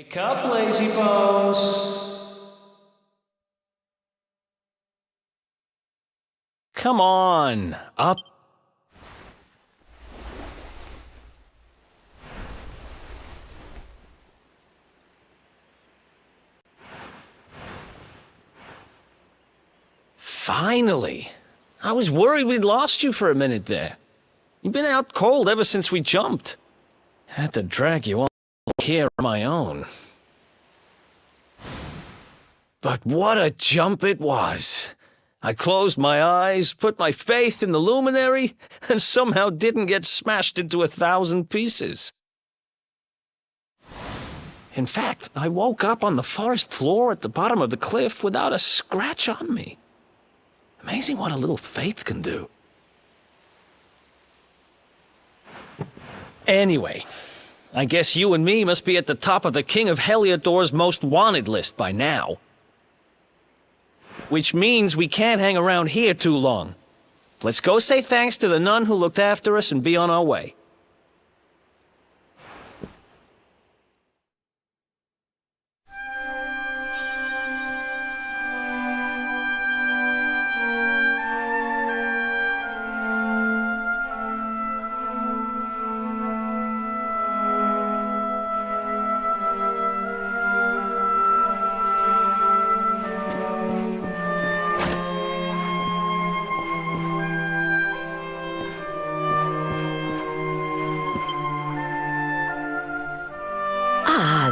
Wake up, lazy bones! Come on, up. Finally! I was worried we'd lost you for a minute there. You've been out cold ever since we jumped. Had to drag you all here on my own. But what a jump it was. I closed my eyes, put my faith in the luminary, and somehow didn't get smashed into 1,000 pieces. In fact, I woke up on the forest floor at the bottom of the cliff without a scratch on me. Amazing what a little faith can do. Anyway, I guess you and me must be at the top of the King of Heliodor's most wanted list by now. Which means we can't hang around here too long. Let's go say thanks to the nun who looked after us and be on our way.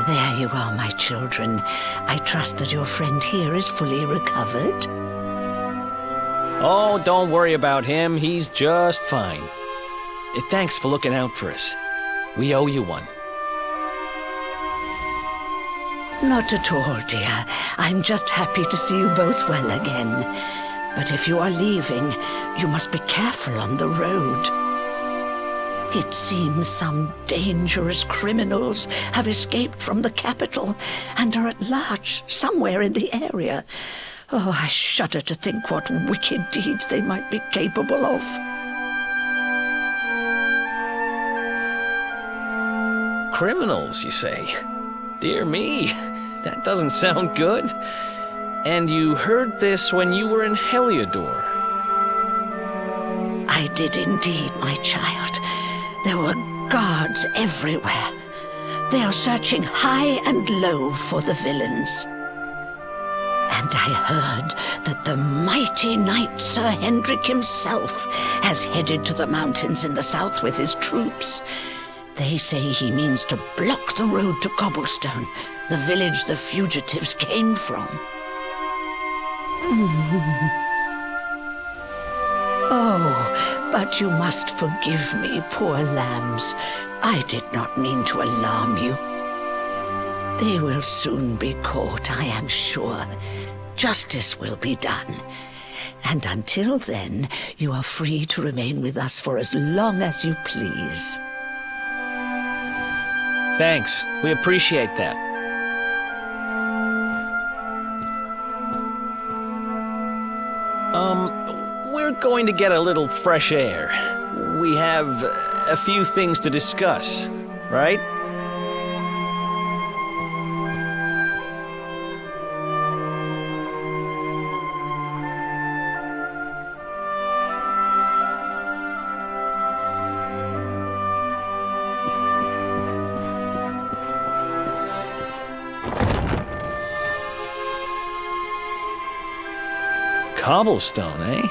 There you are, my children. I trust that your friend here is fully recovered. Oh, don't worry about him. He's just fine. Thanks for looking out for us. We owe you one. Not at all, dear. I'm just happy to see you both well again. But if you are leaving, you must be careful on the road. It seems some dangerous criminals have escaped from the capital and are at large somewhere in the area. Oh, I shudder to think what wicked deeds they might be capable of. Criminals, you say? Dear me, that doesn't sound good. And you heard this when you were in Heliodor? I did indeed, my child. There were guards everywhere. They are searching high and low for the villains. And I heard that the mighty knight Sir Hendrik himself has headed to the mountains in the south with his troops. They say he means to block the road to Cobblestone, the village the fugitives came from. Oh, but you must forgive me, poor lambs. I did not mean to alarm you. They will soon be caught, I am sure. Justice will be done. And until then, you are free to remain with us for as long as you please. Thanks. We appreciate that. We're going to get a little fresh air. We have a few things to discuss, right? Cobblestone, eh?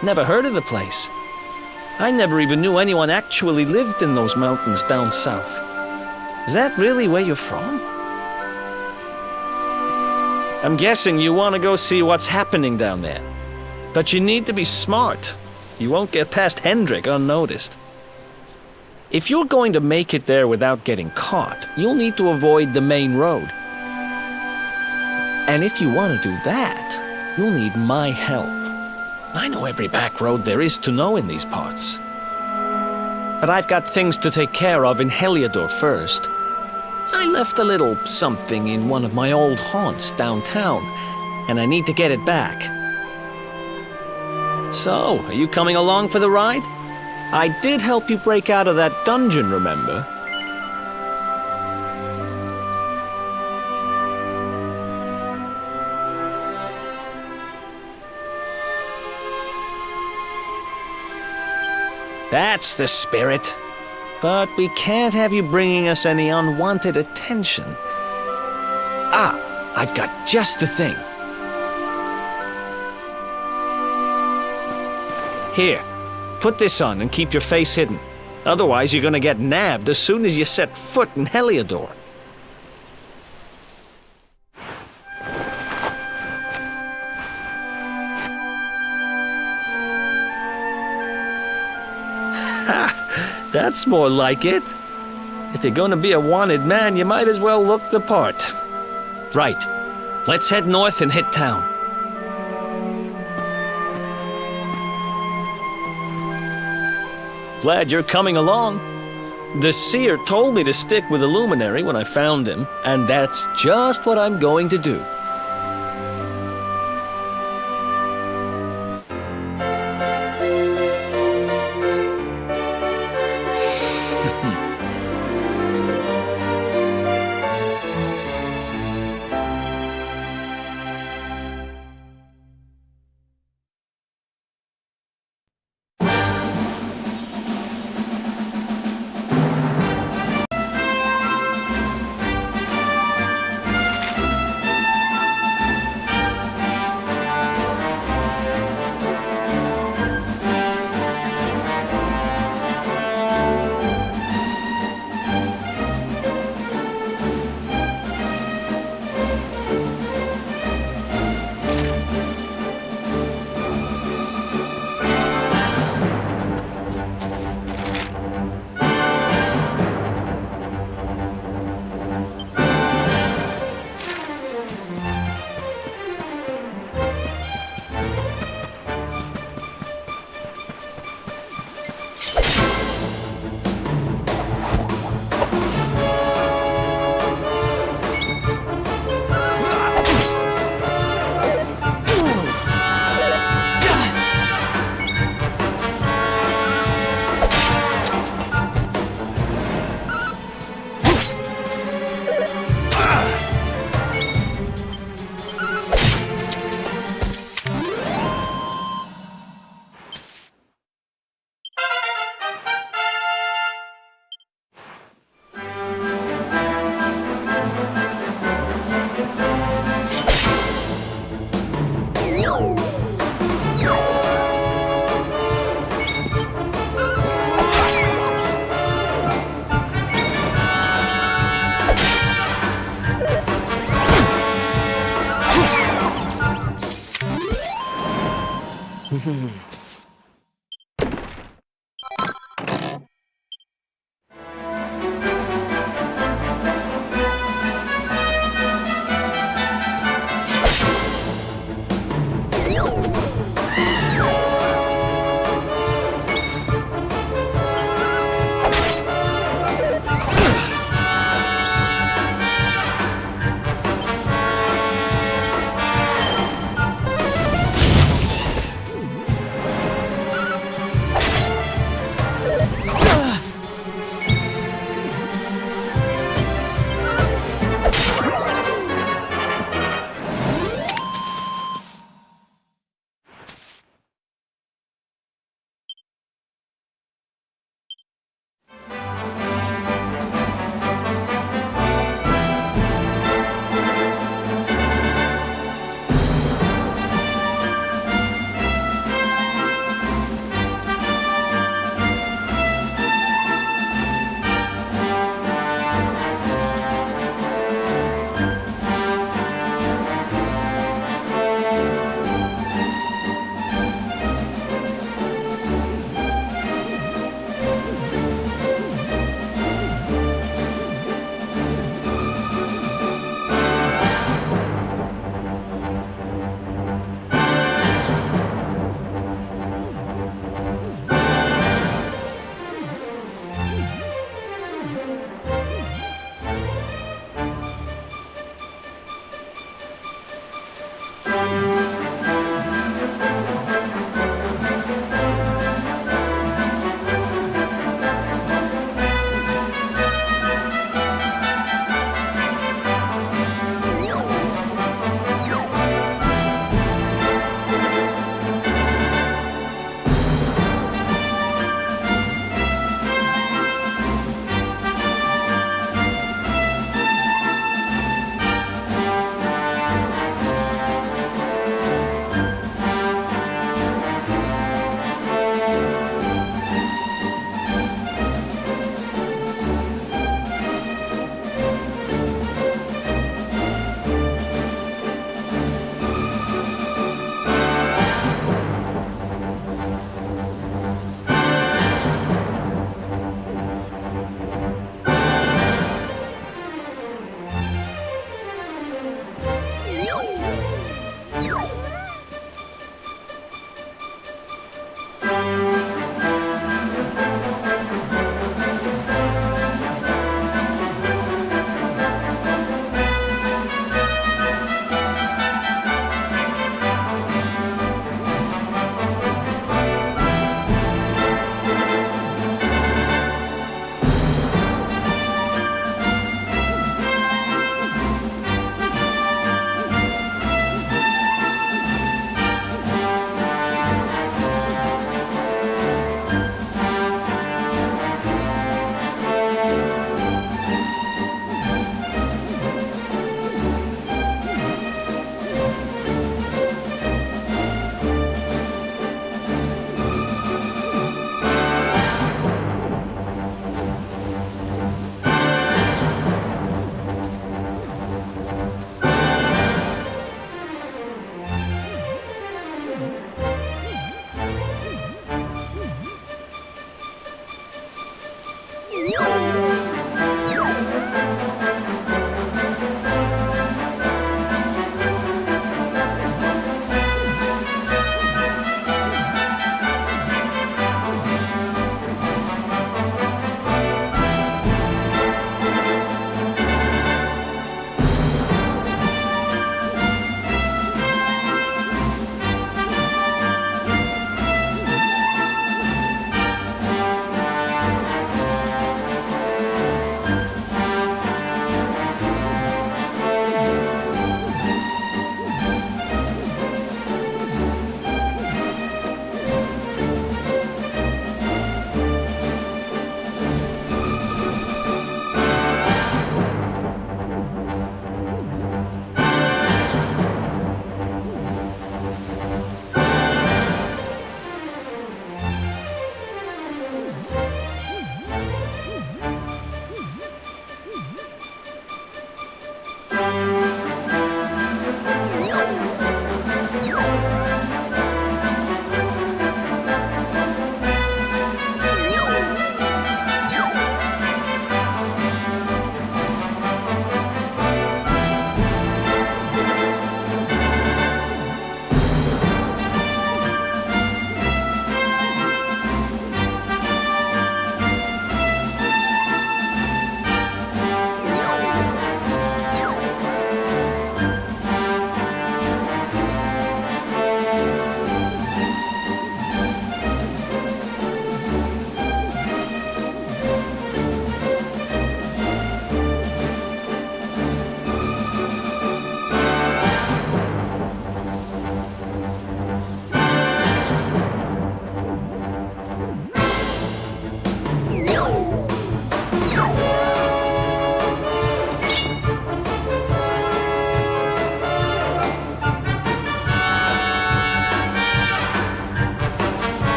Never heard of the place. I never even knew anyone actually lived in those mountains down south. Is that really where you're from? I'm guessing you want to go see what's happening down there. But you need to be smart. You won't get past Hendrik unnoticed. If you're going to make it there without getting caught, you'll need to avoid the main road. And if you want to do that, you'll need my help. I know every back road there is to know in these parts. But I've got things to take care of in Heliodor first. I left a little something in one of my old haunts downtown, and I need to get it back. So, are you coming along for the ride? I did help you break out of that dungeon, remember? That's the spirit. But we can't have you bringing us any unwanted attention. Ah, I've got just the thing. Here, put this on and keep your face hidden. Otherwise, you're gonna get nabbed as soon as you set foot in Heliodor. Ha! That's more like it. If you're gonna be a wanted man, you might as well look the part. Right. Let's head north and hit town. Glad you're coming along. The seer told me to stick with the Luminary when I found him, and that's just what I'm going to do.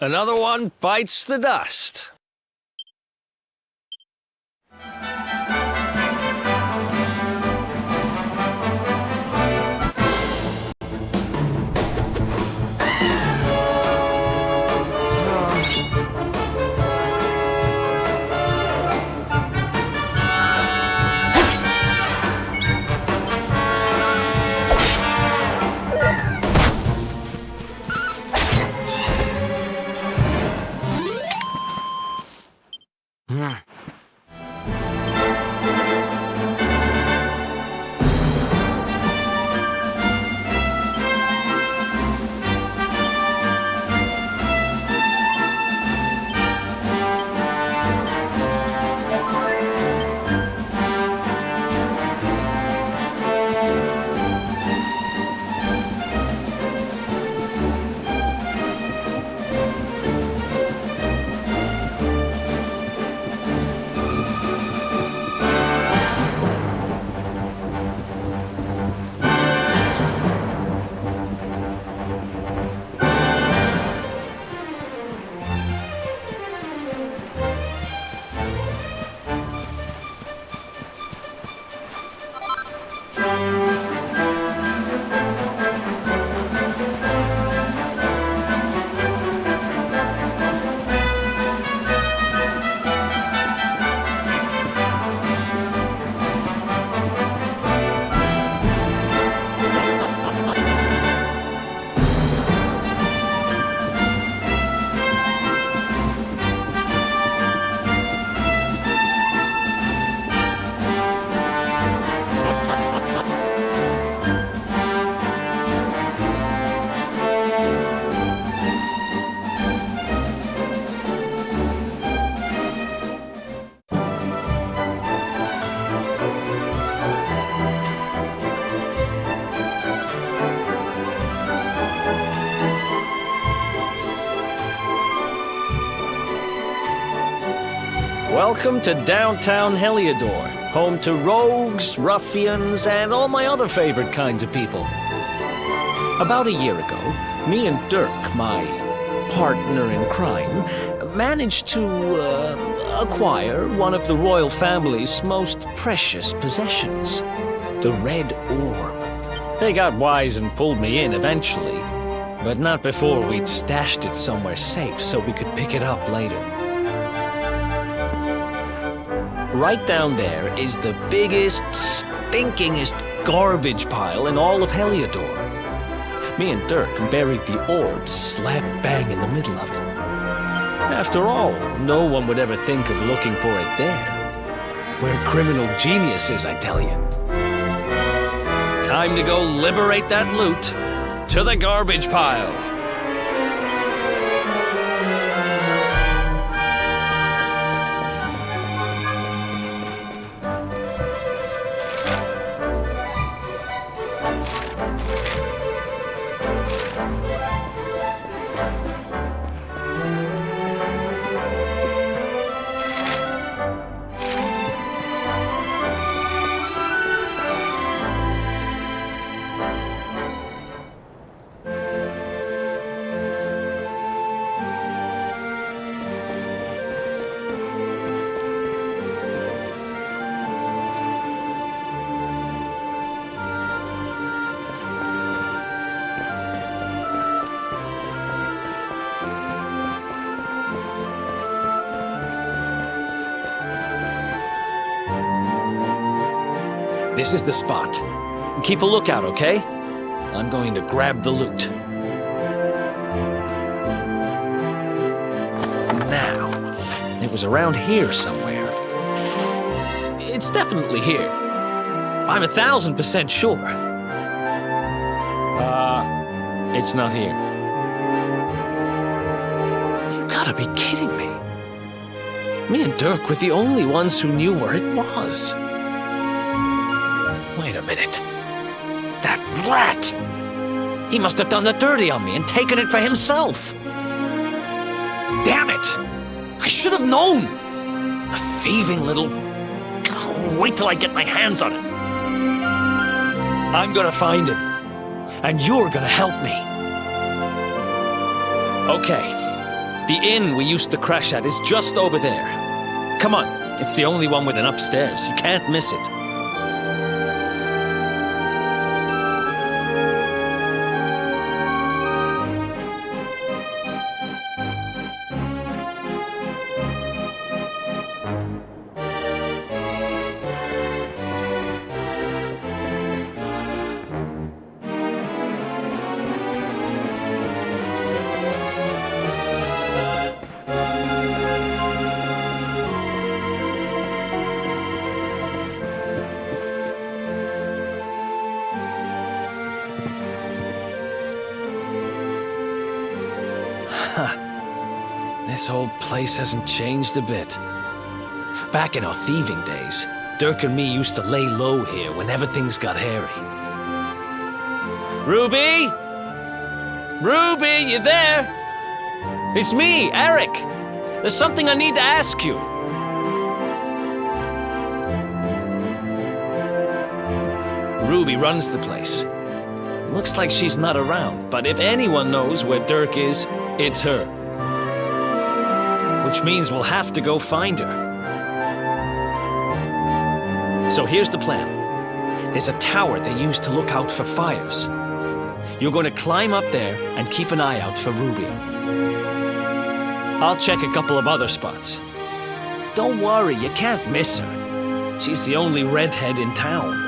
Another one bites the dust. Welcome to downtown Heliodor, home to rogues, ruffians, and all my other favorite kinds of people. About a year ago, me and Dirk, my partner in crime, managed to acquire one of the royal family's most precious possessions, the Red Orb. They got wise and pulled me in eventually, but not before we'd stashed it somewhere safe so we could pick it up later. Right down there is the biggest, stinkingest garbage pile in all of Heliodor. Me and Dirk buried the orb slap bang in the middle of it. After all, no one would ever think of looking for it there. We're criminal geniuses, I tell you. Time to go liberate that loot to the garbage pile. This is the spot. Keep a lookout, okay? I'm going to grab the loot. Now, it was around here somewhere. It's definitely here. I'm 1,000% sure. It's not here. You gotta be kidding me. Me and Dirk were the only ones who knew where it was. Wait a minute. That rat! He must have done the dirty on me and taken it for himself. Damn it! I should have known! A thieving little... Wait till I get my hands on him. I'm gonna find him. And you're gonna help me. Okay. The inn we used to crash at is just over there. Come on. It's the only one with an upstairs. You can't miss it. This old place hasn't changed a bit. Back in our thieving days, Dirk and me used to lay low here whenever things got hairy. Ruby? Ruby, you there? It's me, Eric. There's something I need to ask you. Ruby runs the place. Looks like she's not around, but if anyone knows where Dirk is, it's her. Which means we'll have to go find her. So here's the plan. There's a tower they use to look out for fires. You're going to climb up there and keep an eye out for Ruby. I'll check a couple of other spots. Don't worry, you can't miss her. She's the only redhead in town.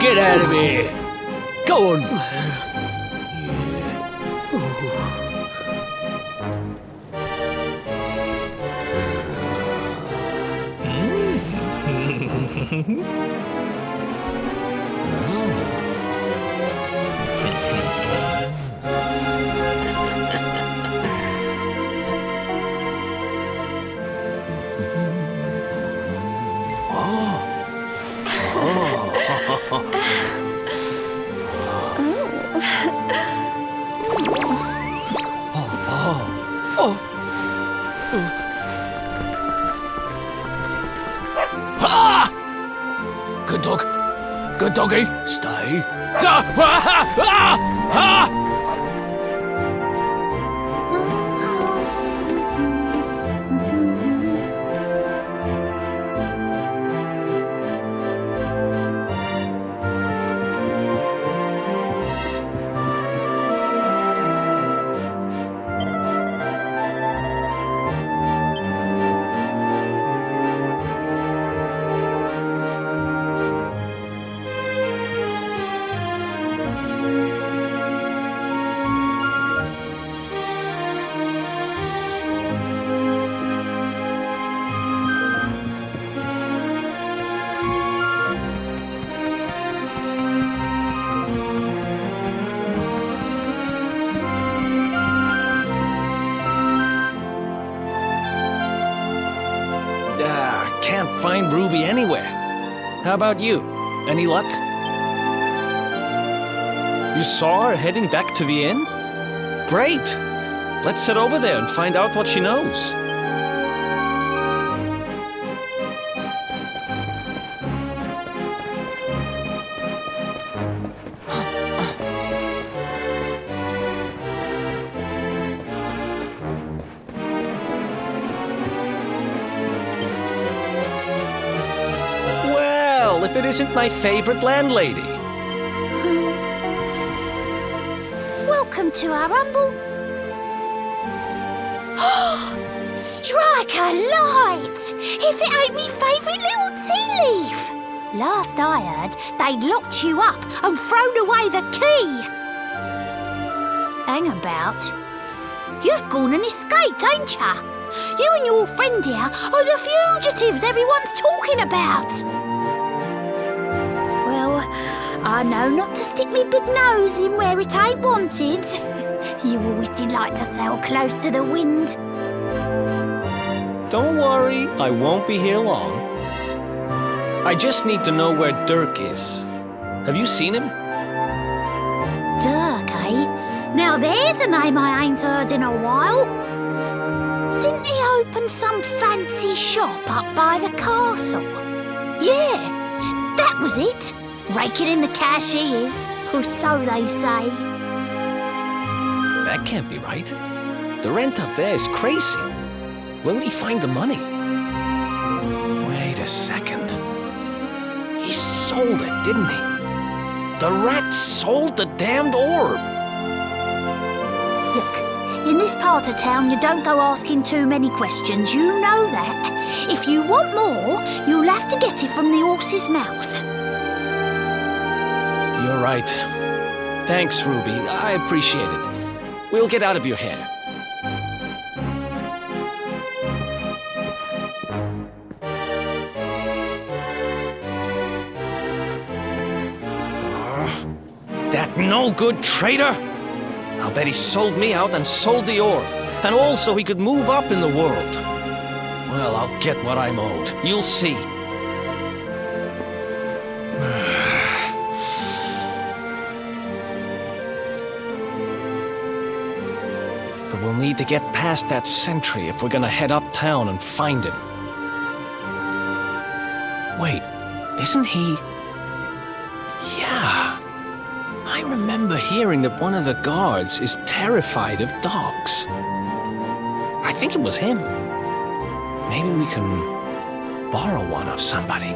Get out of here! Go on! Good dog. Good doggy. Stay. Ah! Ah! Ah! Ah! Can't find Ruby anywhere. How about you? Any luck? You saw her heading back to the inn? Great! Let's head over there and find out what she knows. If it isn't my favorite landlady. Welcome to our humble... Strike a light! If it ain't me favourite little tea leaf! Last I heard, they'd locked you up and thrown away the key. Hang about. You've gone and escaped, ain't ya? You and your friend here are the fugitives everyone's talking about. I know not to stick me big nose in where it ain't wanted. You always delight to sail close to the wind. Don't worry, I won't be here long. I just need to know where Dirk is. Have you seen him? Dirk, eh? Now there's a name I ain't heard in a while. Didn't he open some fancy shop up by the castle? Yeah, that was it. Raking in the cash he is, or so they say. That can't be right. The rent up there is crazy. Where would he find the money? Wait a second. He sold it, didn't he? The rat sold the damned orb. Look, in this part of town you don't go asking too many questions, you know that. If you want more, you'll have to get it from the horse's mouth. You're right. Thanks, Ruby. I appreciate it. We'll get out of your hair. That no-good traitor! I'll bet he sold me out and sold the orb, and all so he could move up in the world. Well, I'll get what I'm owed. You'll see. But we'll need to get past that sentry if we're gonna head uptown and find him. Wait, isn't he... Yeah. I remember hearing that one of the guards is terrified of dogs. I think it was him. Maybe we can borrow one of somebody.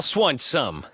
else wants some?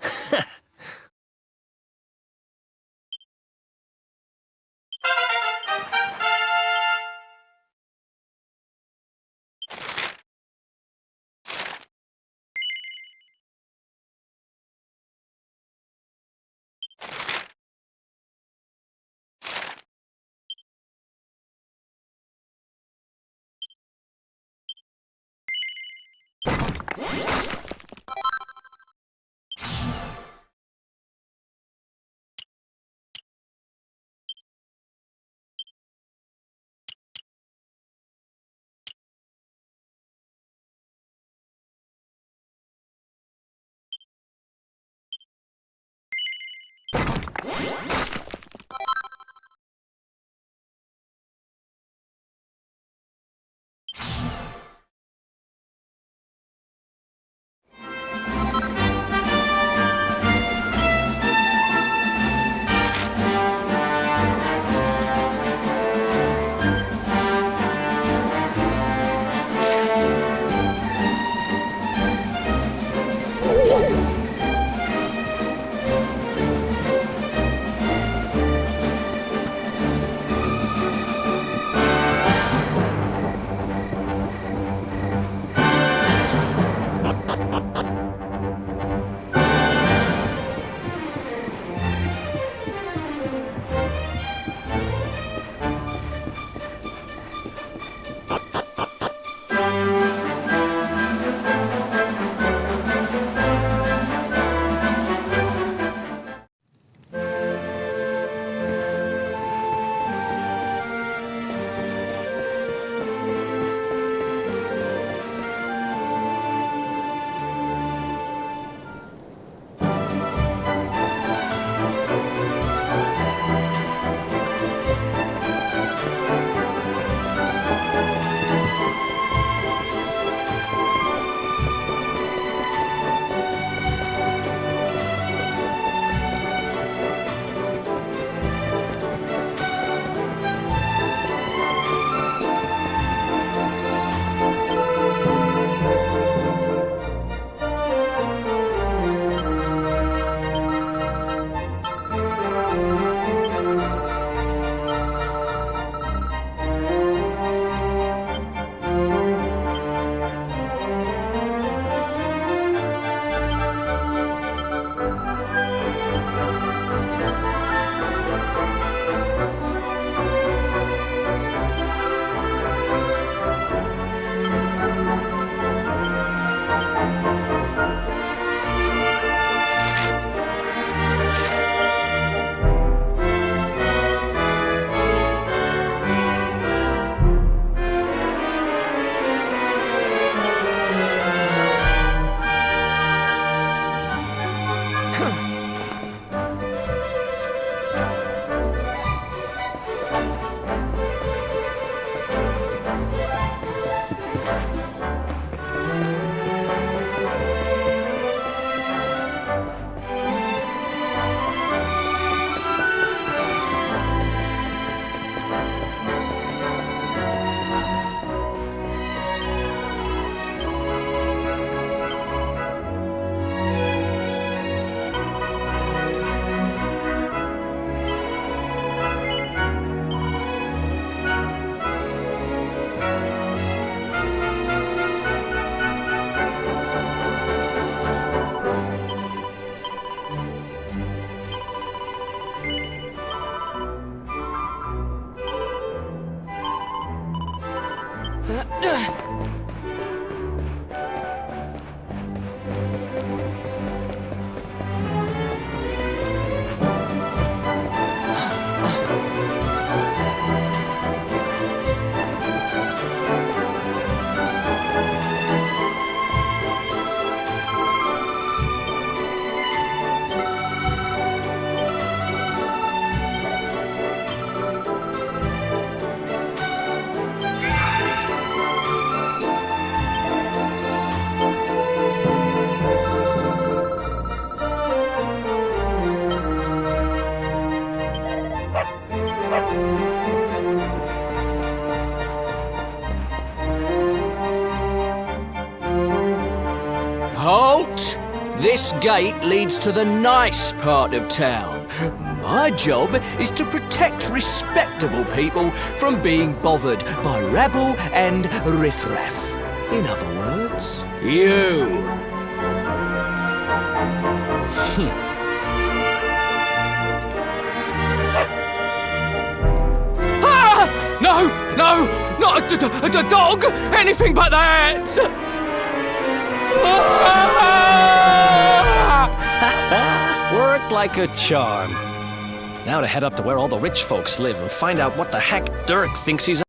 This gate leads to the nice part of town. My job is to protect respectable people from being bothered by rabble and riffraff. In other words, you. No! No! Not a dog! Anything but that! Worked like a charm. Now to head up to where all the rich folks live and find out what the heck Dirk thinks he's...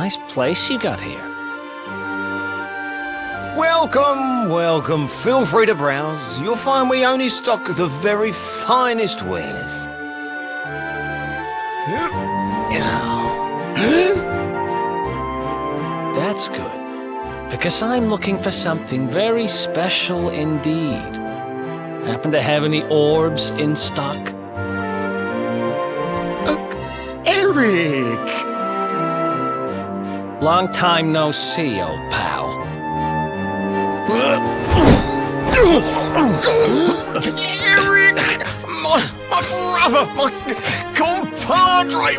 Nice place you got here. Welcome, welcome. Feel free to browse. You'll find we only stock the very finest wares. That's good. Because I'm looking for something very special indeed. Happen to have any orbs in stock? Eric! Long time no see, old pal. Eric! My brother, my compadre,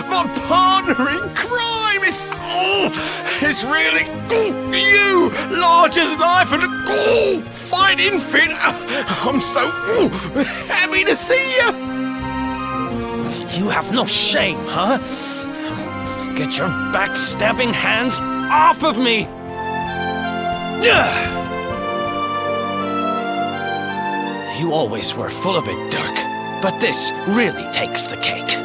my partner in crime! It's really you, large as life and fighting fit. I'm so happy to see you. You have no shame, huh? Get your backstabbing hands off of me! You always were full of it, Dirk. But this really takes the cake.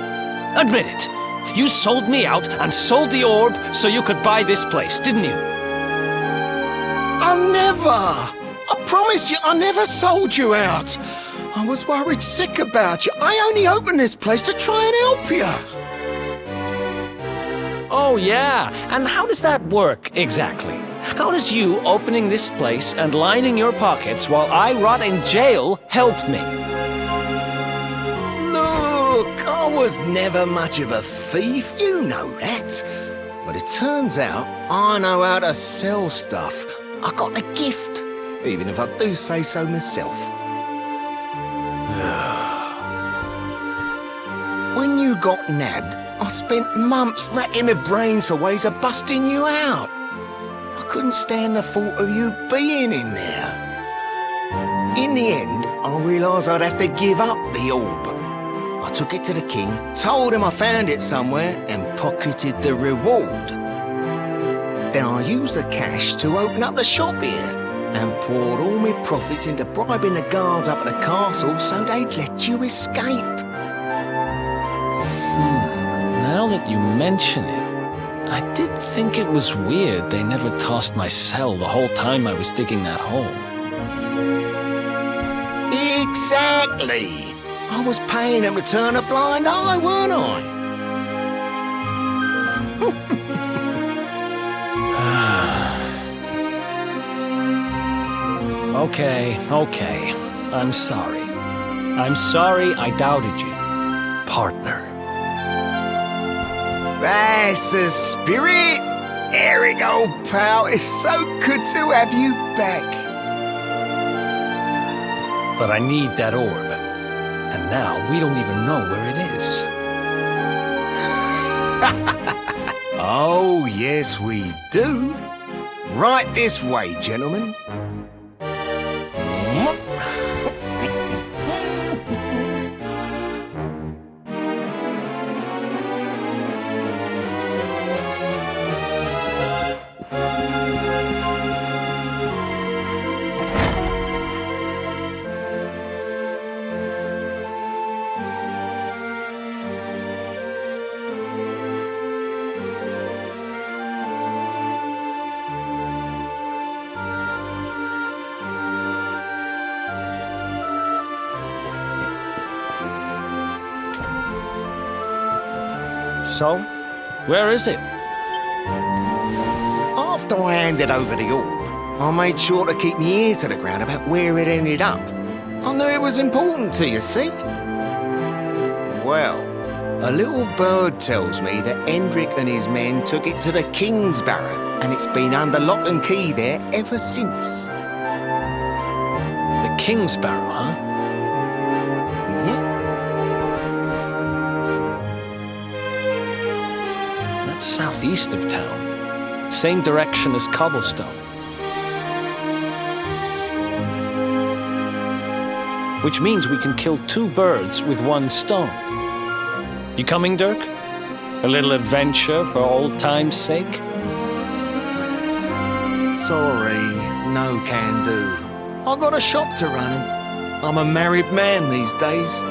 Admit it. You sold me out and sold the orb so you could buy this place, didn't you? I promise you, I never sold you out. I was worried sick about you. I only opened this place to try and help you. Oh, yeah. And how does that work, exactly? How does you opening this place and lining your pockets while I rot in jail help me? Look, I was never much of a thief, you know that. But it turns out I know how to sell stuff. I got a gift, even if I do say so myself. When you got nabbed, I spent months racking my brains for ways of busting you out. I couldn't stand the thought of you being in there. In the end, I realised I'd have to give up the orb. I took it to the king, told him I found it somewhere, and pocketed the reward. Then I used the cash to open up the shop here, and poured all my profits into bribing the guards up at the castle so they'd let you escape. Now that you mention it, I did think it was weird they never tossed my cell the whole time I was digging that hole. Exactly! I was paying them to turn a blind eye, weren't I? Okay. I'm sorry. I'm sorry I doubted you, partner. That's the spirit! Eric, old pal, it's so good to have you back. But I need that orb. And now we don't even know where it is. Oh, yes, we do. Right this way, gentlemen. So, where is it? After I handed over the orb, I made sure to keep my ears to the ground about where it ended up. I knew it was important to you, see? Well, a little bird tells me that Hendrik and his men took it to the King's Barrow, and it's been under lock and key there ever since. The King's Barrow, huh? That's southeast of town. Same direction as Cobblestone. Which means we can kill two birds with one stone. You coming, Dirk? A little adventure for old time's sake? Sorry, no can do. I got a shop to run and I'm a married man these days.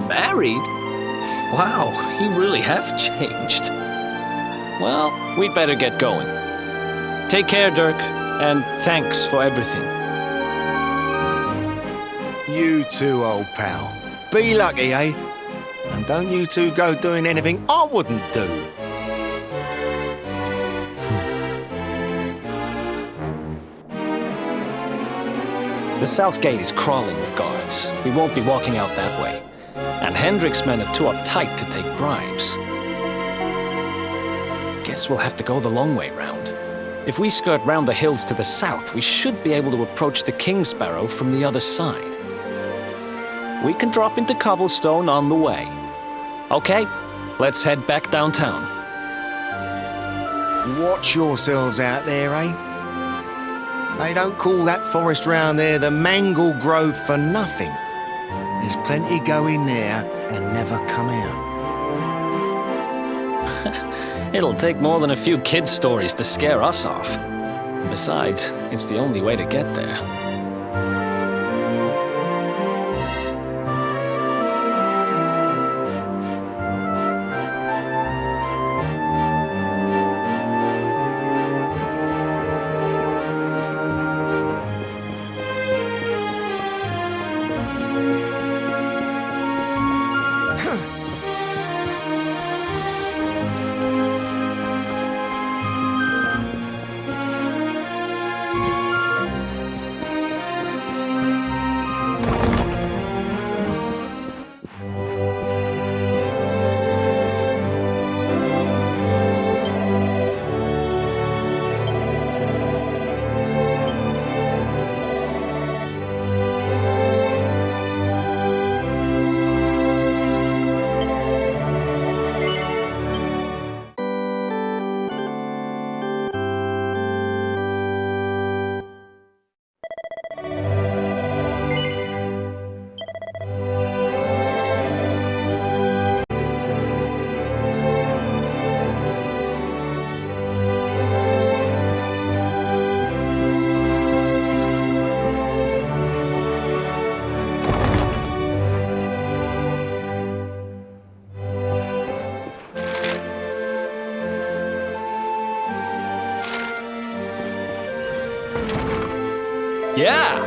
Married? Wow, you really have changed. Well, we'd better get going. Take care, Dirk, and thanks for everything. You too, old pal. Be lucky, eh? And don't you two go doing anything I wouldn't do. The south gate is crawling with guards. We won't be walking out that way. And Hendrik's men are too uptight to take bribes. Guess we'll have to go the long way round. If we skirt round the hills to the south, we should be able to approach the King Sparrow from the other side. We can drop into cobblestone on the way. Okay, let's head back downtown. Watch yourselves out there, eh? They don't call that forest round there the Mangle Grove for nothing. There's plenty go in there and never come out. It'll take more than a few kid stories to scare us off. Besides, it's the only way to get there. Yeah!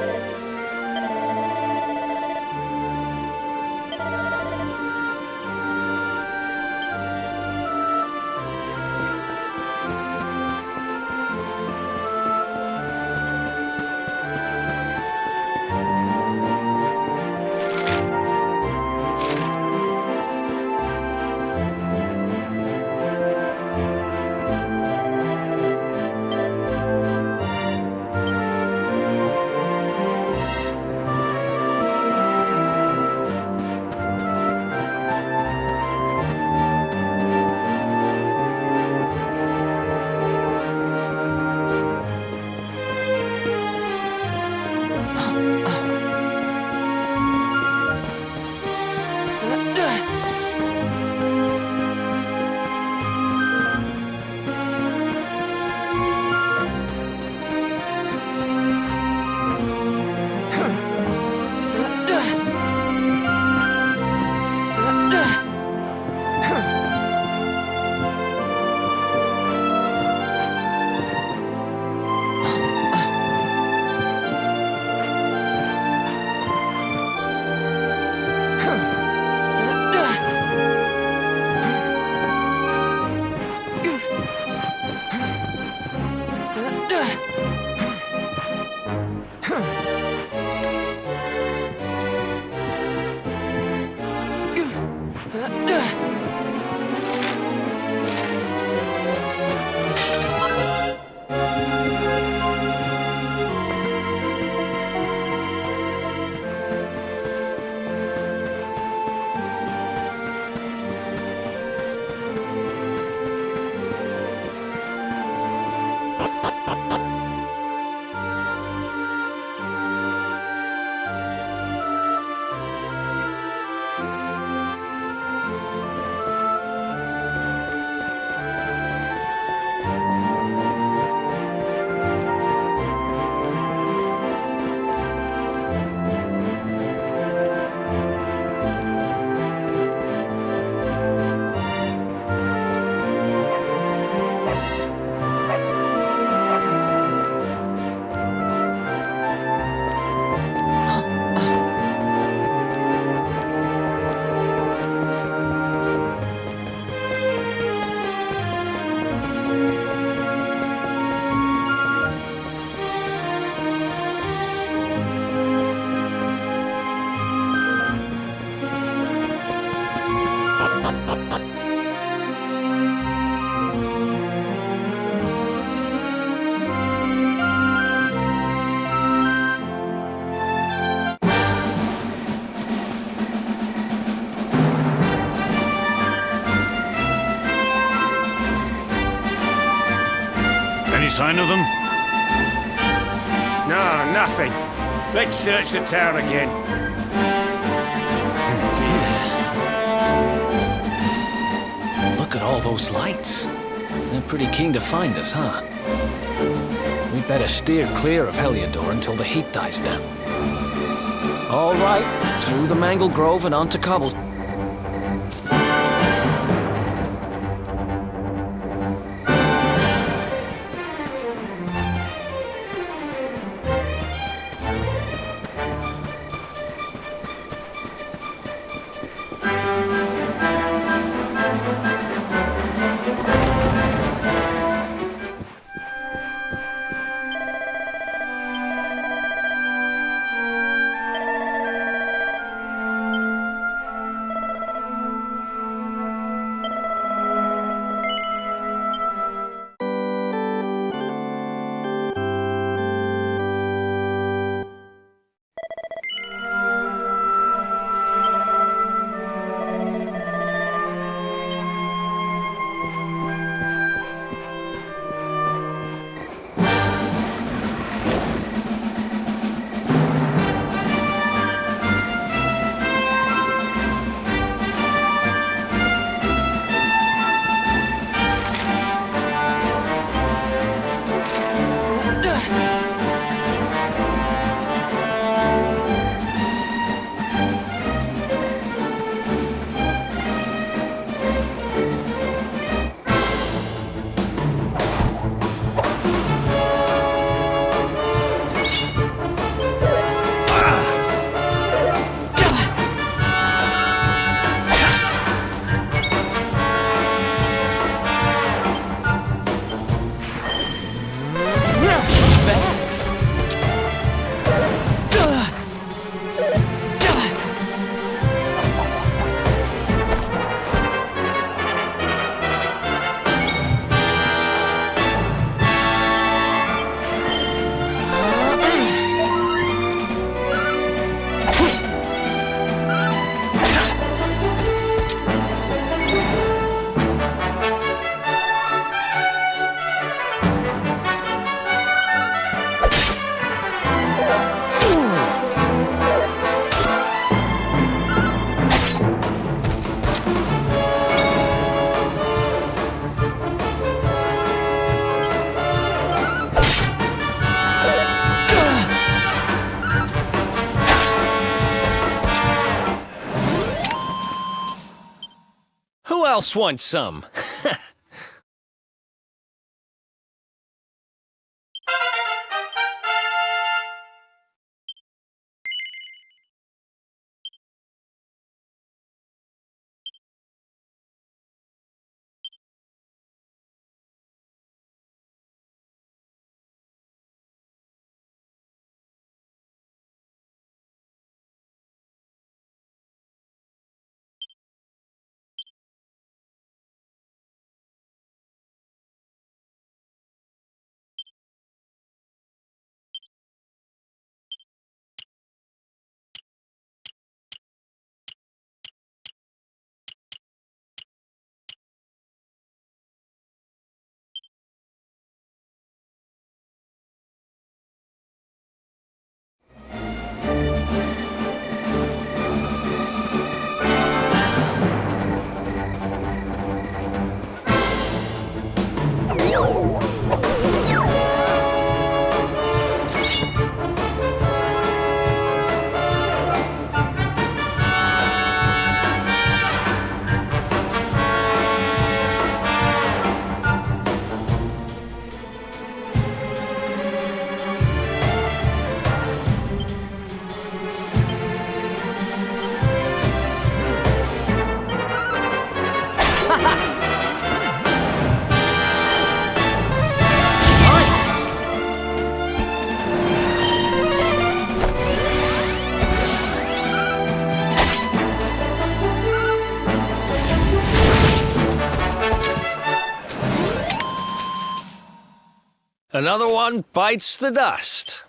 Any sign of them? No, nothing. Let's search the town again. Look at all those lights. They're pretty keen to find us, huh? We'd better steer clear of Heliodor until the heat dies down. All right, through the Mangle Grove and onto cobbles. Who else wants some? Another one bites the dust.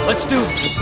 Let's do this.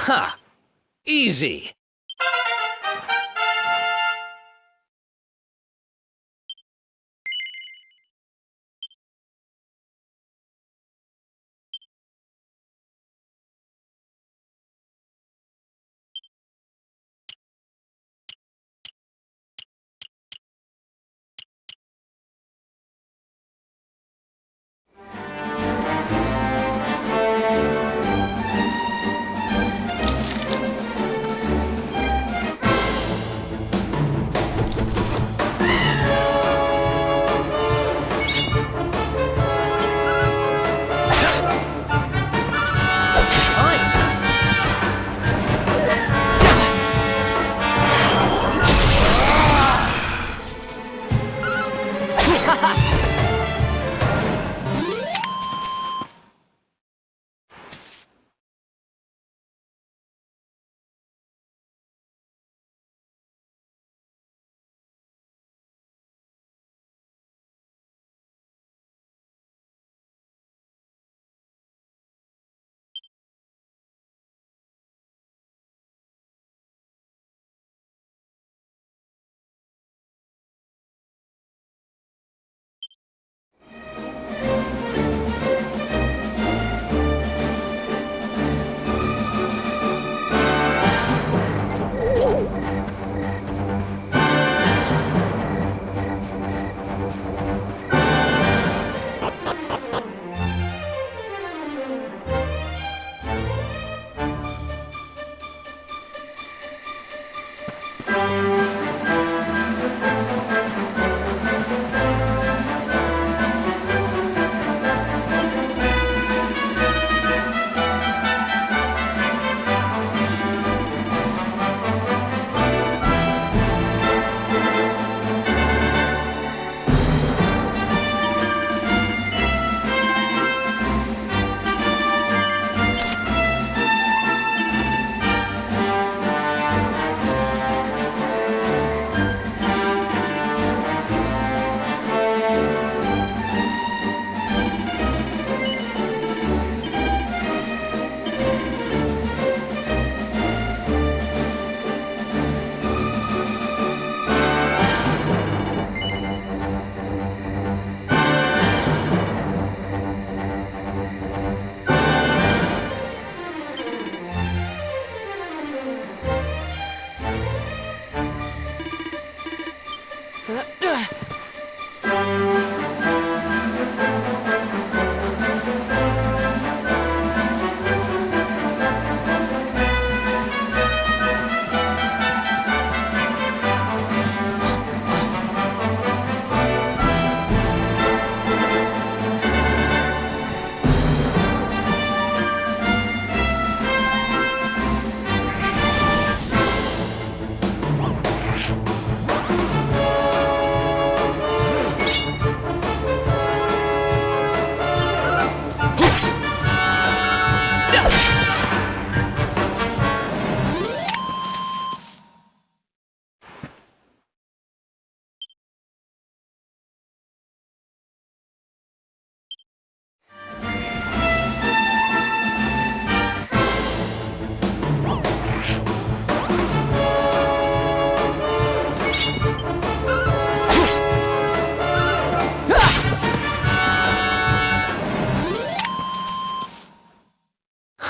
Ha! Easy.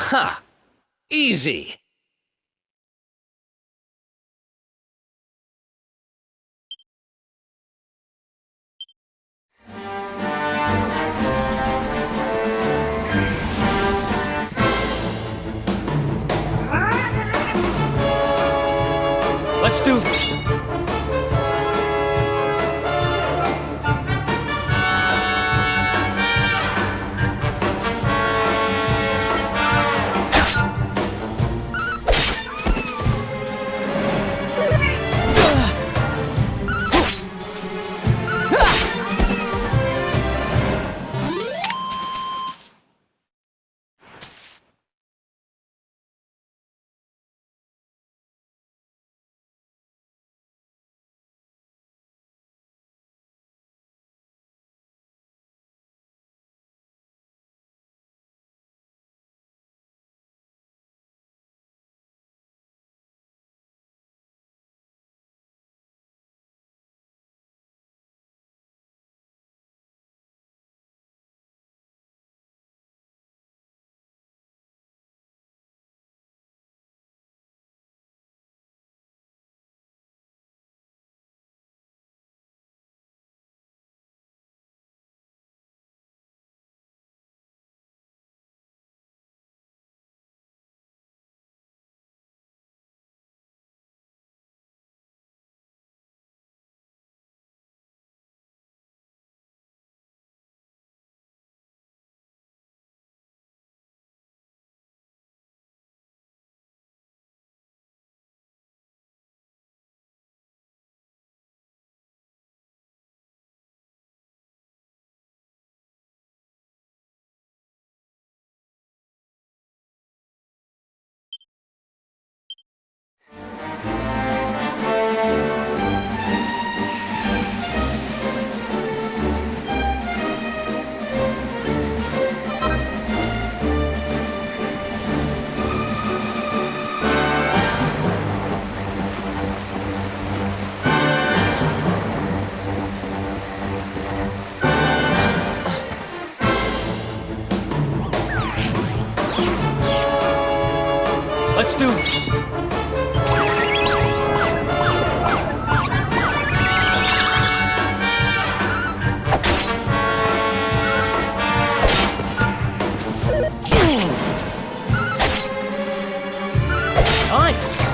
Ha! Easy! Let's do this! Let's do this! Nice!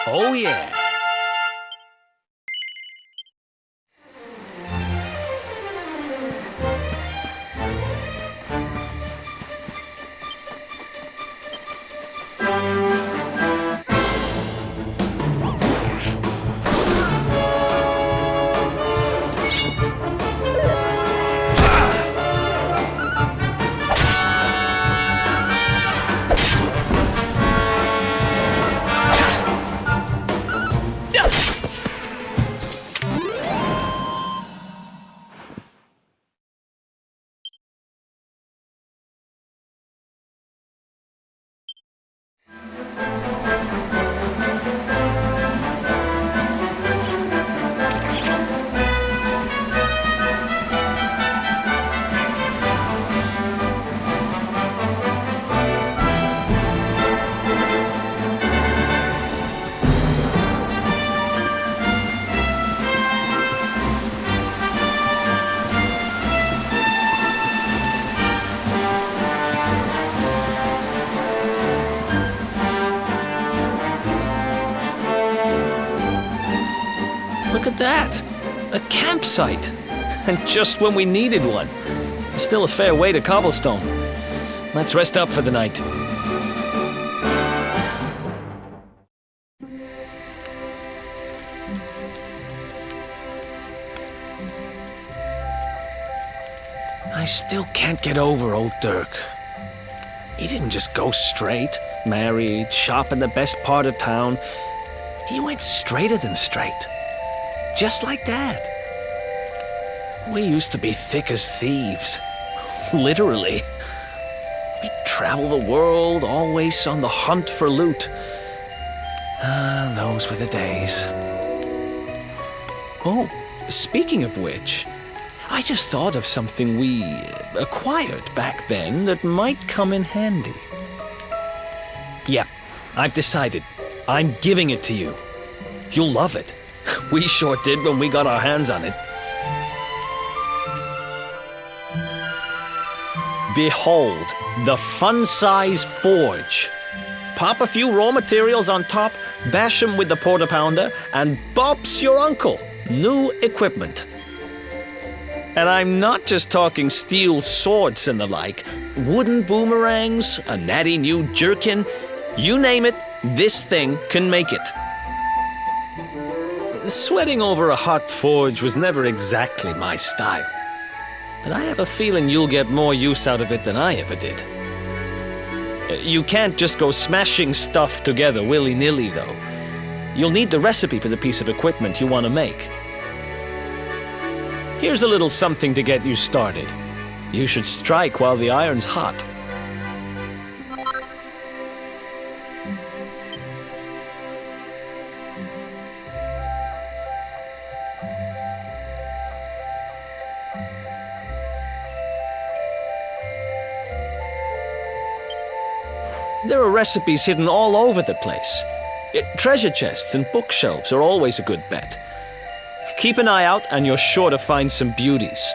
Oh yeah! Look at that! A campsite! And just when we needed one. Still a fair way to cobblestone. Let's rest up for the night. I still can't get over old Dirk. He didn't just go straight, married, shop in the best part of town. He went straighter than straight. Just like that. We used to be thick as thieves. Literally. We'd travel the world, always on the hunt for loot. Those were the days. Oh, speaking of which, I just thought of something we acquired back then that might come in handy. Yeah, I've decided. I'm giving it to you. You'll love it. We sure did when we got our hands on it. Behold, the fun-size forge. Pop a few raw materials on top, bash 'em with the porta pounder, and bop's your uncle. New equipment. And I'm not just talking steel swords and the like. Wooden boomerangs, a natty new jerkin. You name it, this thing can make it. Sweating over a hot forge was never exactly my style. But I have a feeling you'll get more use out of it than I ever did. You can't just go smashing stuff together willy-nilly, though. You'll need the recipe for the piece of equipment you want to make. Here's a little something to get you started. You should strike while the iron's hot. There are recipes hidden all over the place. Treasure chests and bookshelves are always a good bet. Keep an eye out and you're sure to find some beauties.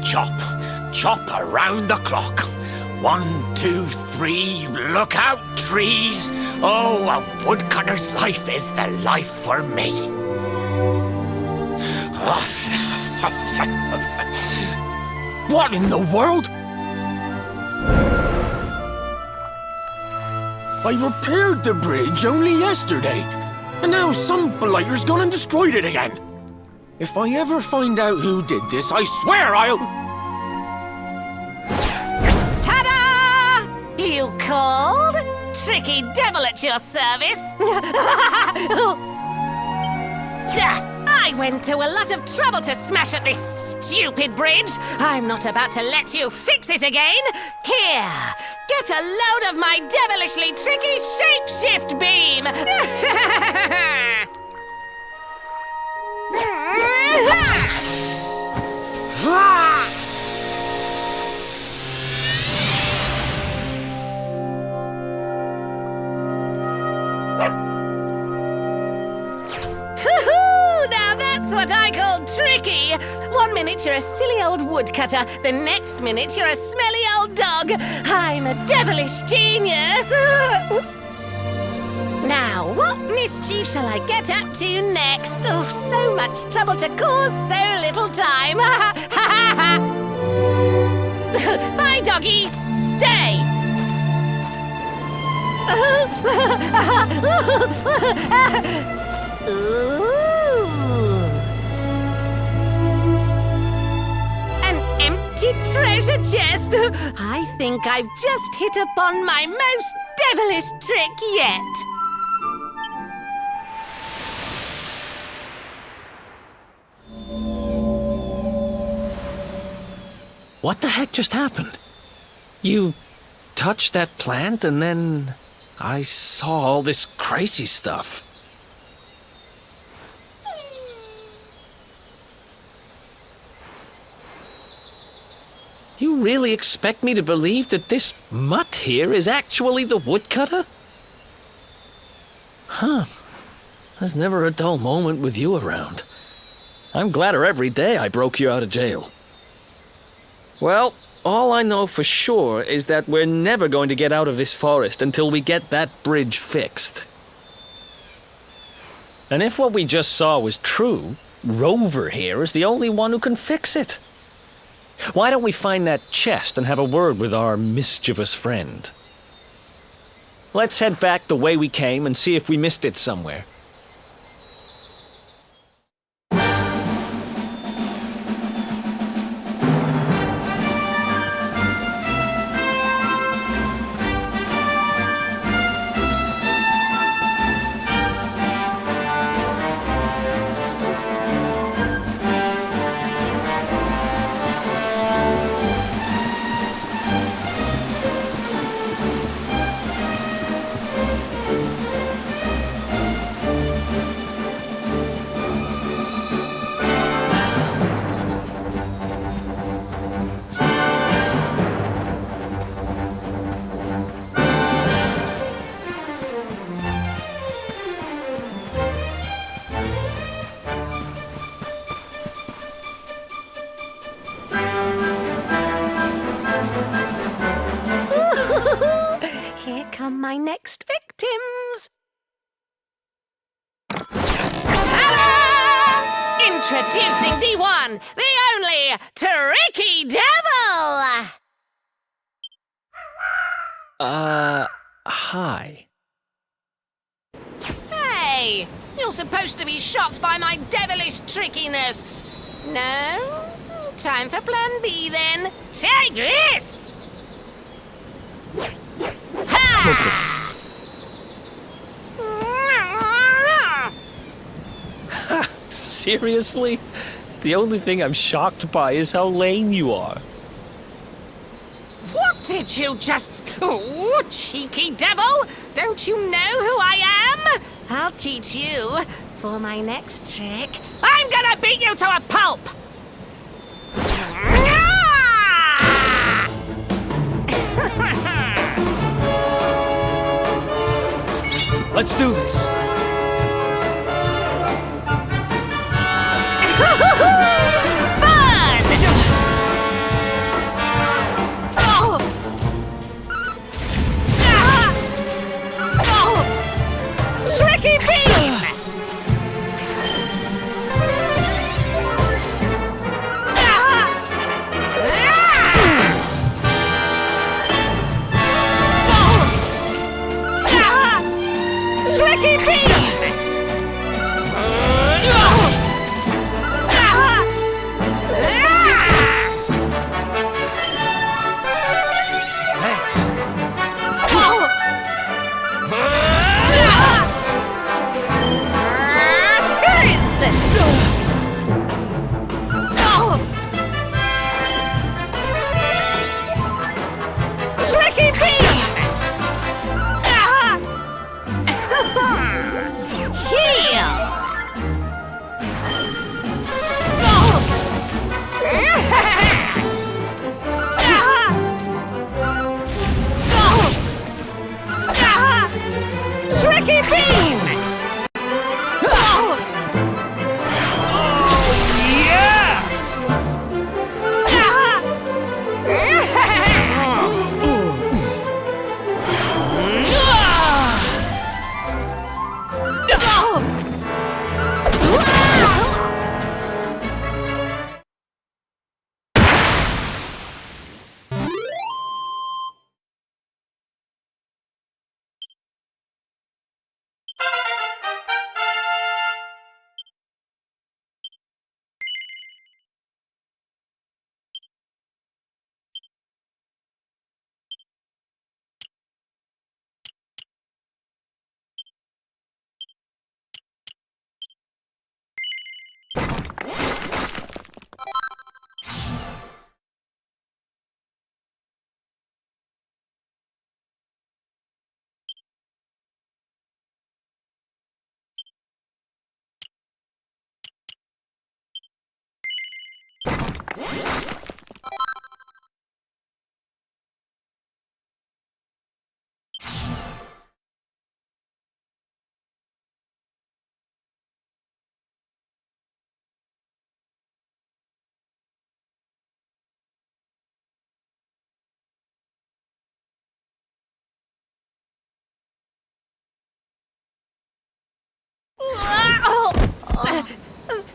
chop, chop. Chop around the clock. 1, 2, 3, look out, trees. Oh, a woodcutter's life is the life for me. What in the world? I repaired the bridge only yesterday, and now some blighter's gone and destroyed it again. If I ever find out who did this, I swear I'll... Ta-da! You called? Tricky devil at your service. I went to a lot of trouble to smash at this stupid bridge. I'm not about to let you fix it again. Here, get a load of my devilishly tricky shapeshift beam. Now that's what I call tricky. 1 minute you're a silly old woodcutter, the next minute you're a smelly old dog. I'm a devilish genius. Now, what mischief shall I get up to next? Oh, so much trouble to cause so little time. Bye, doggy. Stay. Ooh. An empty treasure chest. I think I've just hit upon my most devilish trick yet. What the heck just happened? You touched that plant and then I saw all this crazy stuff. You really expect me to believe that this mutt here is actually the woodcutter? Huh. There's never a dull moment with you around. I'm gladder every day I broke you out of jail. Well, all I know for sure is that we're never going to get out of this forest until we get that bridge fixed. And if what we just saw was true, Rover here is the only one who can fix it. Why don't we find that chest and have a word with our mischievous friend? Let's head back the way we came and see if we missed it somewhere. My next victims. Ta-da! Introducing the one, the only, Tricky Devil! Hi. Hey, you're supposed to be shocked by my devilish trickiness. No? Time for plan B then. Take this! Seriously? The only thing I'm shocked by is how lame you are. What did you just... Oh, cheeky devil! Don't you know who I am? I'll teach you. For my next trick, I'm gonna beat you to a pulp! Let's do this. Fun!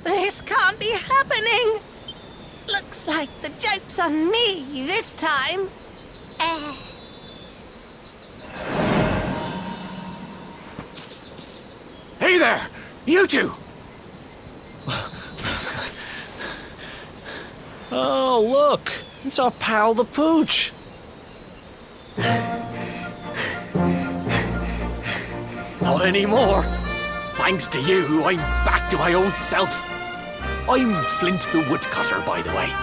This can't be happening. Looks like the joke's on me this time. Hey there! You two! Oh, look! It's our pal the Pooch! Not anymore. Thanks to you, I'm back to my old self. I'm Flint the Woodcutter, by the way.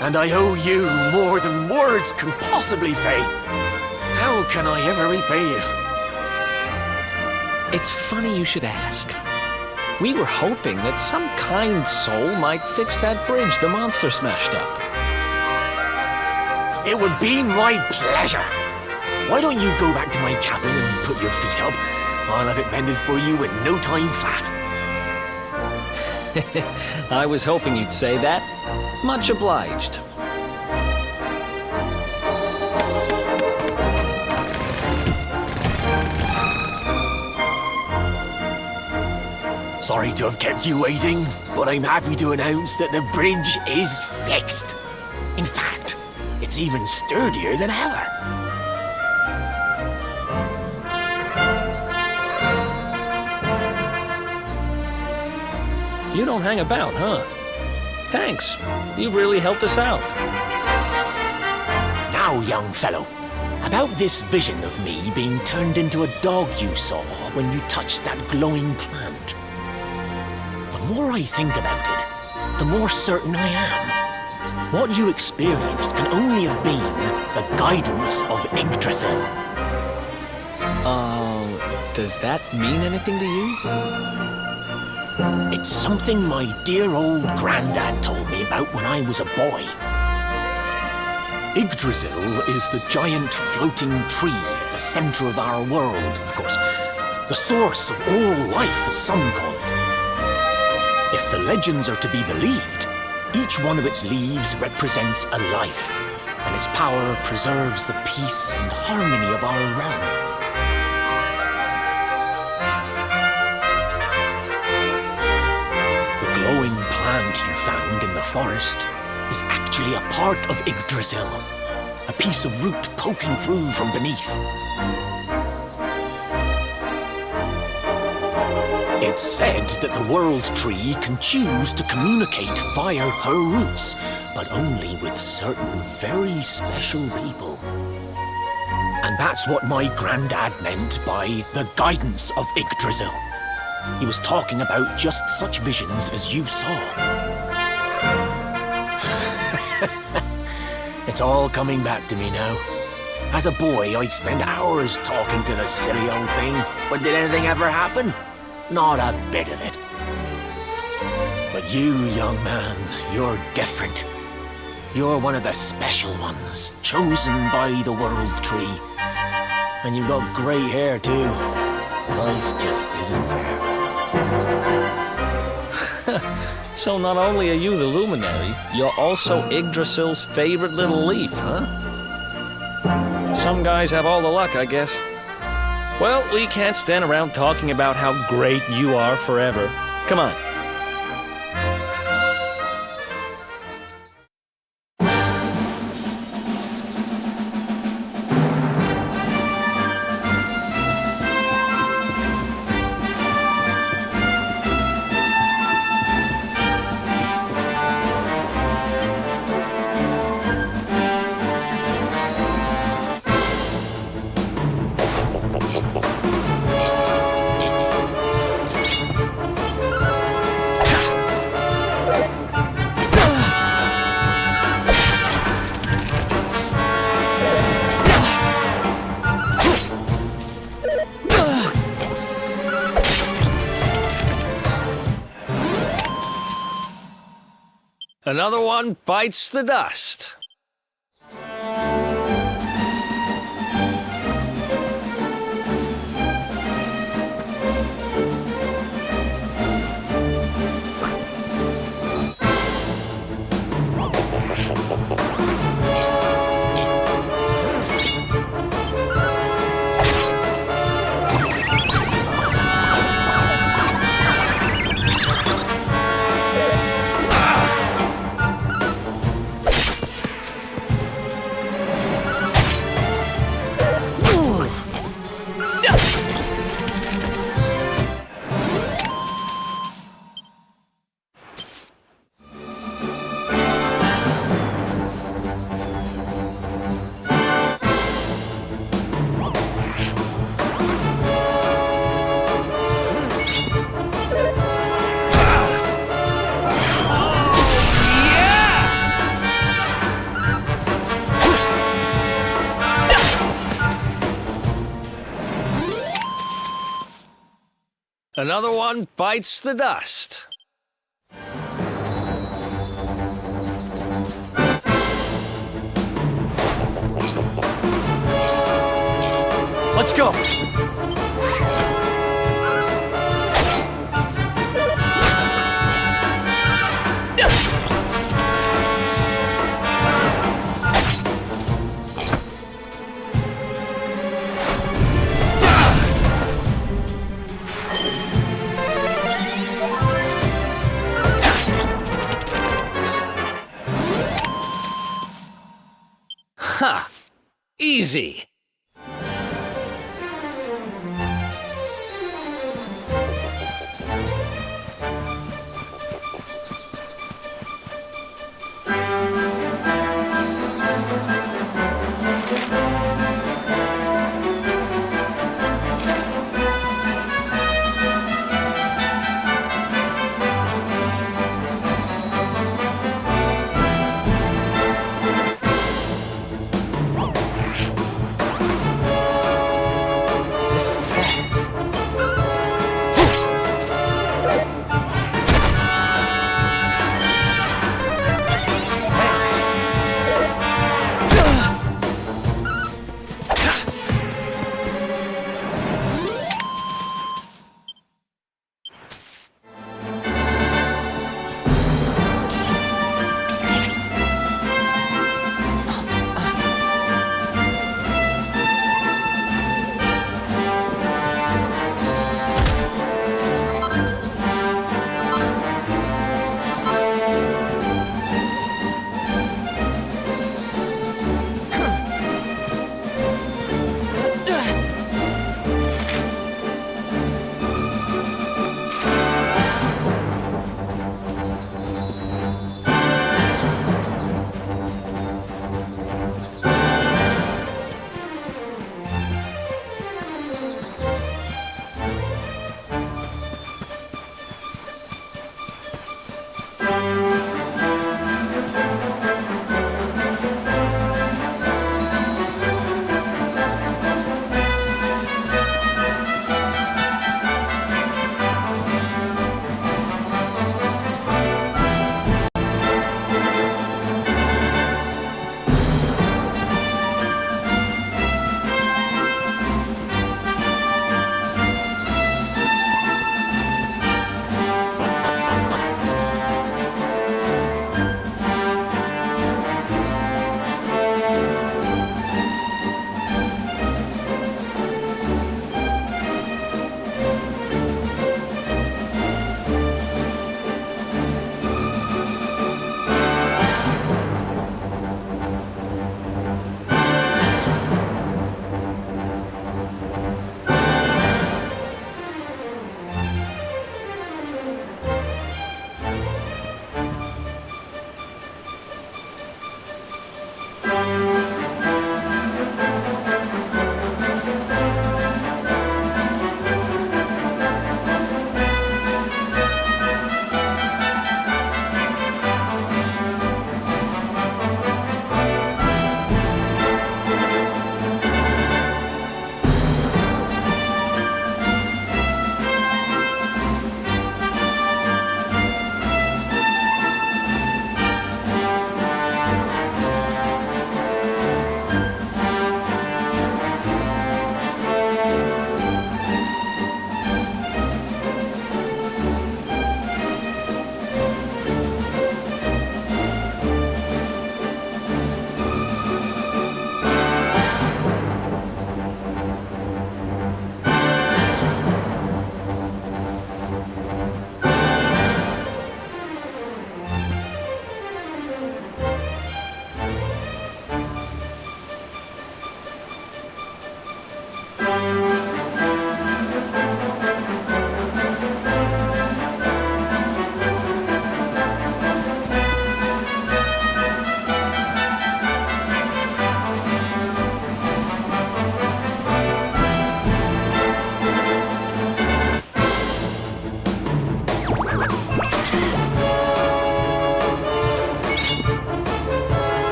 And I owe you more than words can possibly say. How can I ever repay you? It's funny you should ask. We were hoping that some kind soul might fix that bridge the monster smashed up. It would be my pleasure. Why don't you go back to my cabin and put your feet up? I'll have it mended for you in no time flat. I was hoping you'd say that. Much obliged. Sorry to have kept you waiting, but I'm happy to announce that the bridge is fixed. In fact, it's even sturdier than ever. You don't hang about, huh? Thanks. You've really helped us out. Now, young fellow, about this vision of me being turned into a dog you saw when you touched that glowing plant. The more I think about it, the more certain I am. What you experienced can only have been the guidance of Yggdrasil. Does that mean anything to you? It's something my dear old granddad told me about when I was a boy. Yggdrasil is the giant floating tree at the center of our world, of course. The source of all life, as some call it. If the legends are to be believed, each one of its leaves represents a life, and its power preserves the peace and harmony of our realm. The glowing plant you found in the forest is actually a part of Yggdrasil, a piece of root poking through from beneath. It's said that the World Tree can choose to communicate via her roots, but only with certain very special people. And that's what my granddad meant by the guidance of Yggdrasil. He was talking about just such visions as you saw. It's all coming back to me now. As a boy, I'd spend hours talking to the silly old thing, but did anything ever happen? Not a bit of it. But you, young man, you're different. You're one of the special ones, chosen by the World Tree. And you've got great hair, too. Life just isn't fair. So not only are you the Luminary, you're also Yggdrasil's favorite little leaf, huh? Some guys have all the luck, I guess. Well, we can't stand around talking about how great you are forever. Come on. Another one bites the dust. Another one bites the dust. Let's go! Ha! Easy!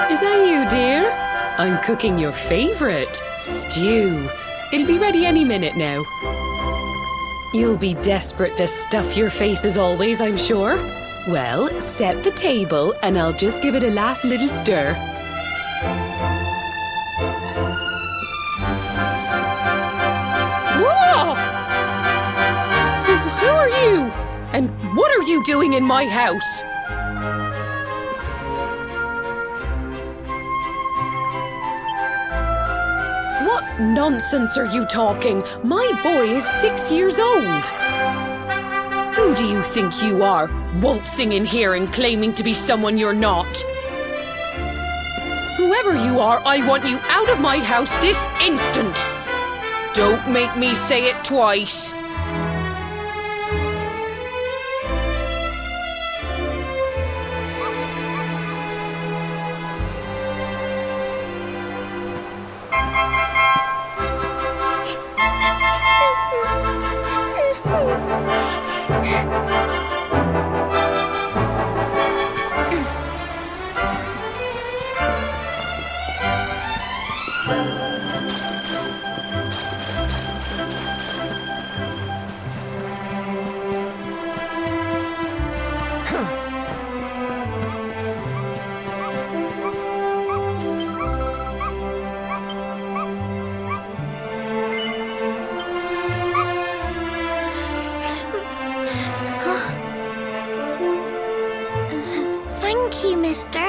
Is that you, dear? I'm cooking your favourite, stew. It'll be ready any minute now. You'll be desperate to stuff your face as always, I'm sure. Well, set the table and I'll just give it a last little stir. Whoa! Who are you? And what are you doing in my house? What nonsense are you talking? My boy is 6 years old. Who do you think you are, waltzing in here and claiming to be someone you're not? Whoever you are, I want you out of my house this instant. Don't make me say it twice. Thank you, mister.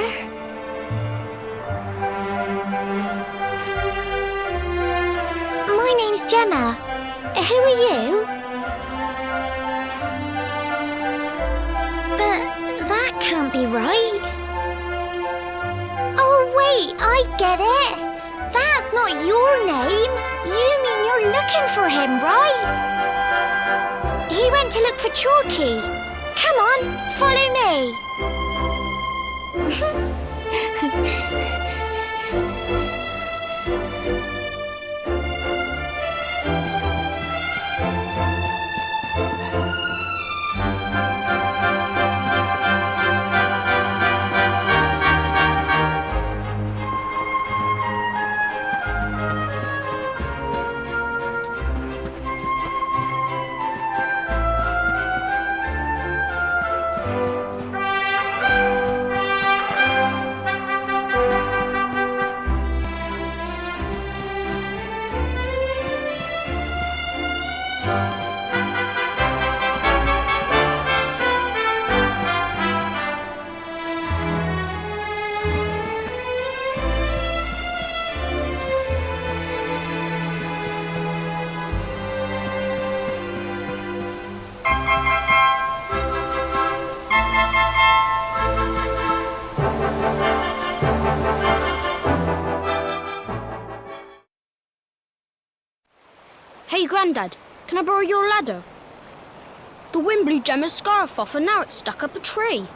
My name's Gemma, who are you? But that can't be right. Oh wait, I get it. That's not your name. You mean you're looking for him, right? He went to look for Chalky. Come on, follow me. Hey, Grandad, can I borrow your ladder? The wind blew Gemma's scarf off and now it's stuck up a tree.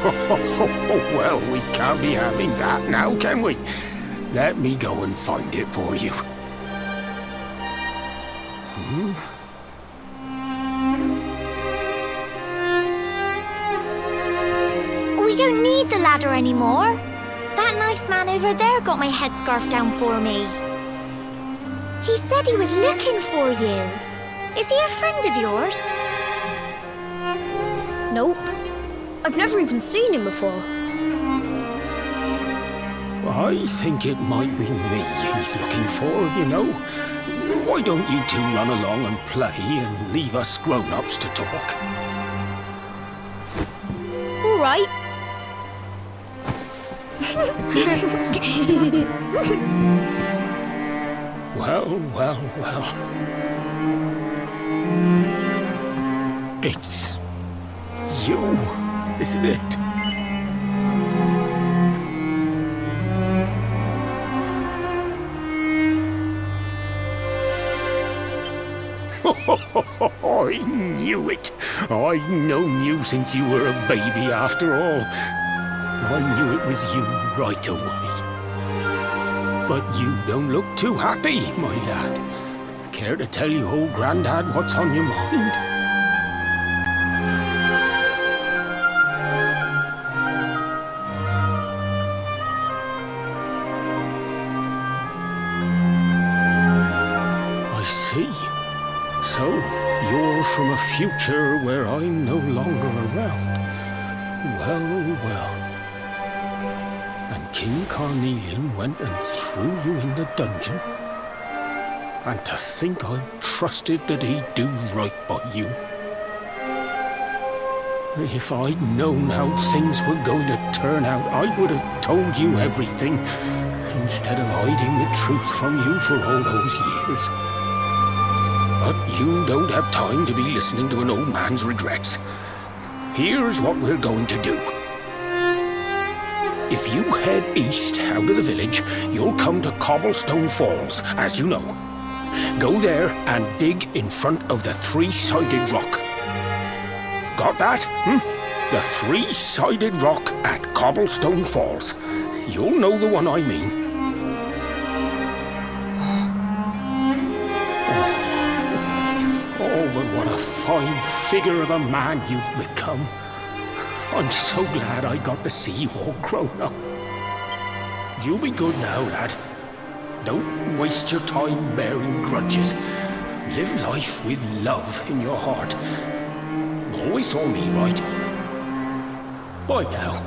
Well, we can't be having that now, can we? Let me go and find it for you. We don't need the ladder anymore. That nice man over there got my headscarf down for me. He said he was looking for you. Is he a friend of yours? Nope. I've never even seen him before. I think it might be me he's looking for, you know. Why don't you two run along and play and leave us grown-ups to talk? All right. Well. It's you, isn't it? I knew it. I've known you since you were a baby after all. I knew it was you right away. But you don't look too happy, my lad. Care to tell your old Grandad what's on your mind? I see. So, you're from a future where I'm no longer around. Well. And King Carnelian went and threw you in the dungeon? And to think I trusted that he'd do right by you. If I'd known how things were going to turn out, I would have told you everything, instead of hiding the truth from you for all those years. But you don't have time to be listening to an old man's regrets. Here's what we're going to do. If you head east out of the village, you'll come to Cobblestone Falls, as you know. Go there and dig in front of the three-sided rock. Got that? The three-sided rock at Cobblestone Falls. You'll know the one I mean. Oh, but what a fine figure of a man you've become. I'm so glad I got to see you all grown up. You be good now, lad. Don't waste your time bearing grudges. Live life with love in your heart. Always saw me right. Bye now.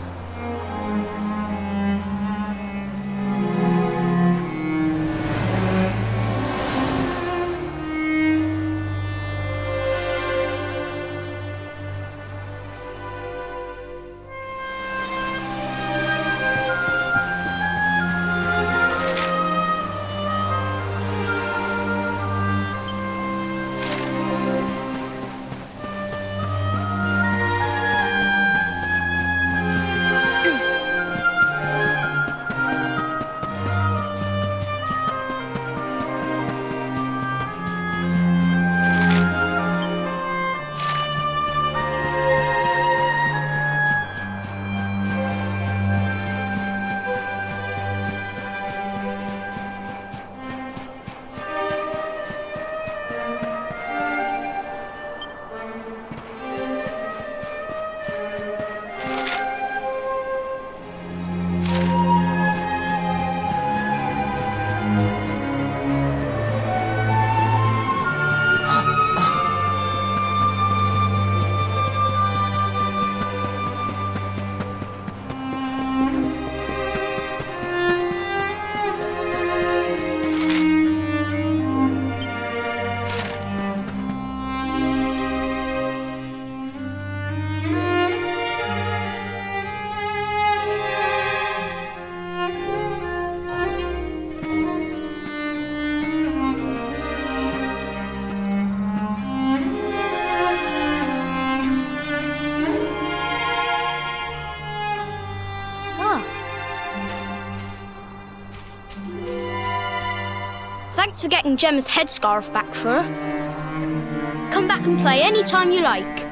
Thanks for getting Gemma's headscarf back for her. Come back and play any time you like.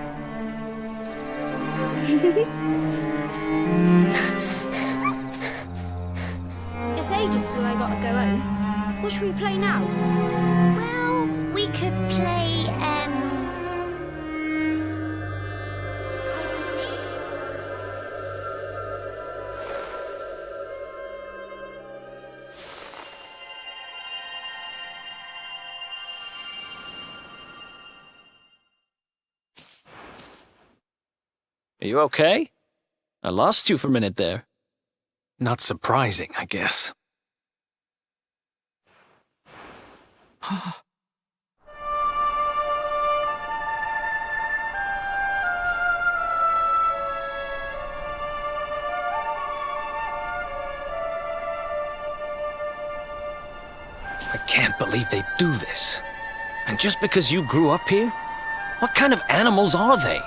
It's ages till I gotta go home. What should we play now? Well, we could play, hide and seek. Are you okay? I lost you for a minute there. Not surprising, I guess. I can't believe they do this. And just because you grew up here? What kind of animals are they?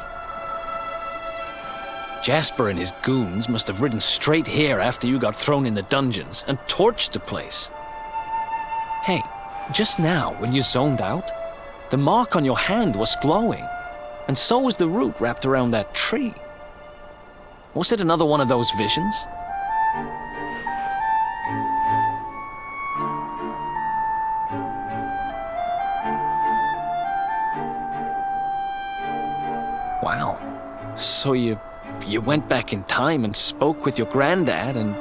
Jasper and his goons must have ridden straight here after you got thrown in the dungeons and torched the place. Hey, just now, when you zoned out, the mark on your hand was glowing, and so was the root wrapped around that tree. Was it another one of those visions? Wow. So you went back in time and spoke with your granddad and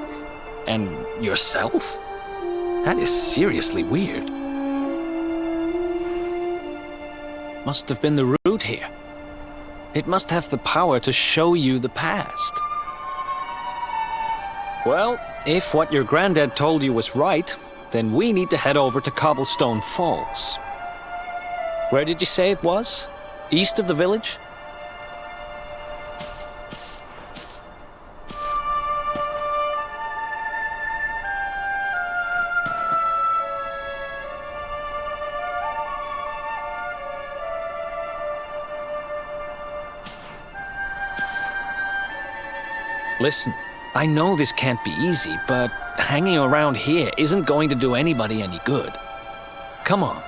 yourself? That is seriously weird. Must have been the root here. It must have the power to show you the past. Well, if what your granddad told you was right, then we need to head over to Cobblestone Falls. Where did you say it was? East of the village? Listen, I know this can't be easy, but hanging around here isn't going to do anybody any good. Come on.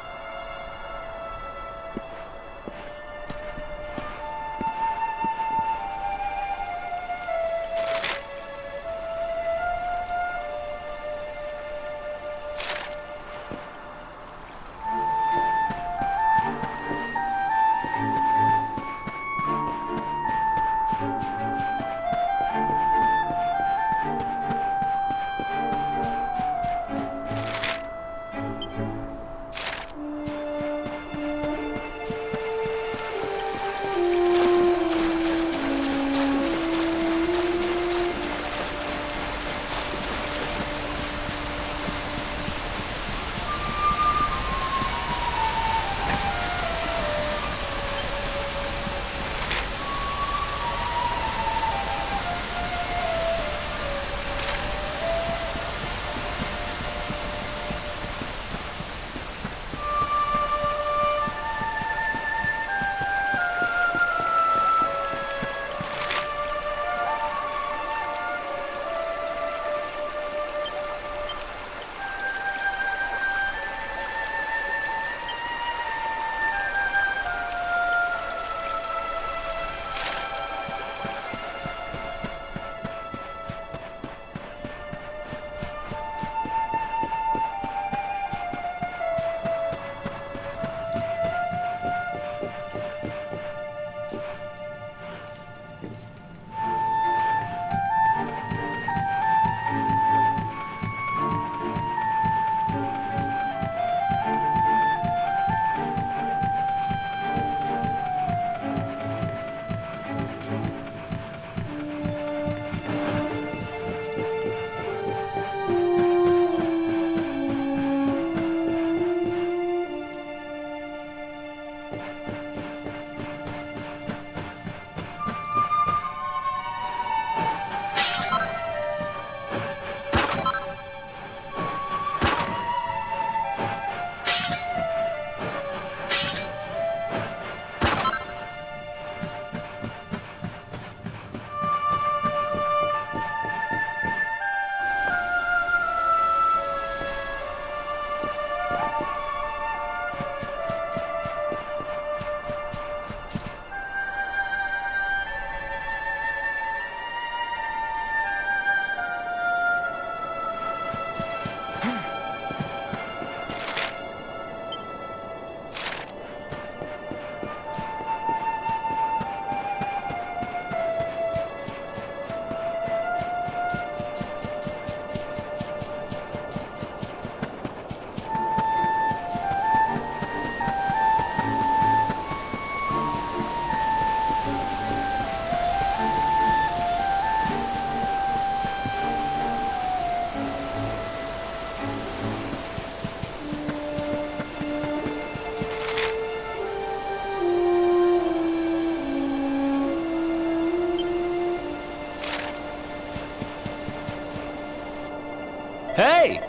Hey!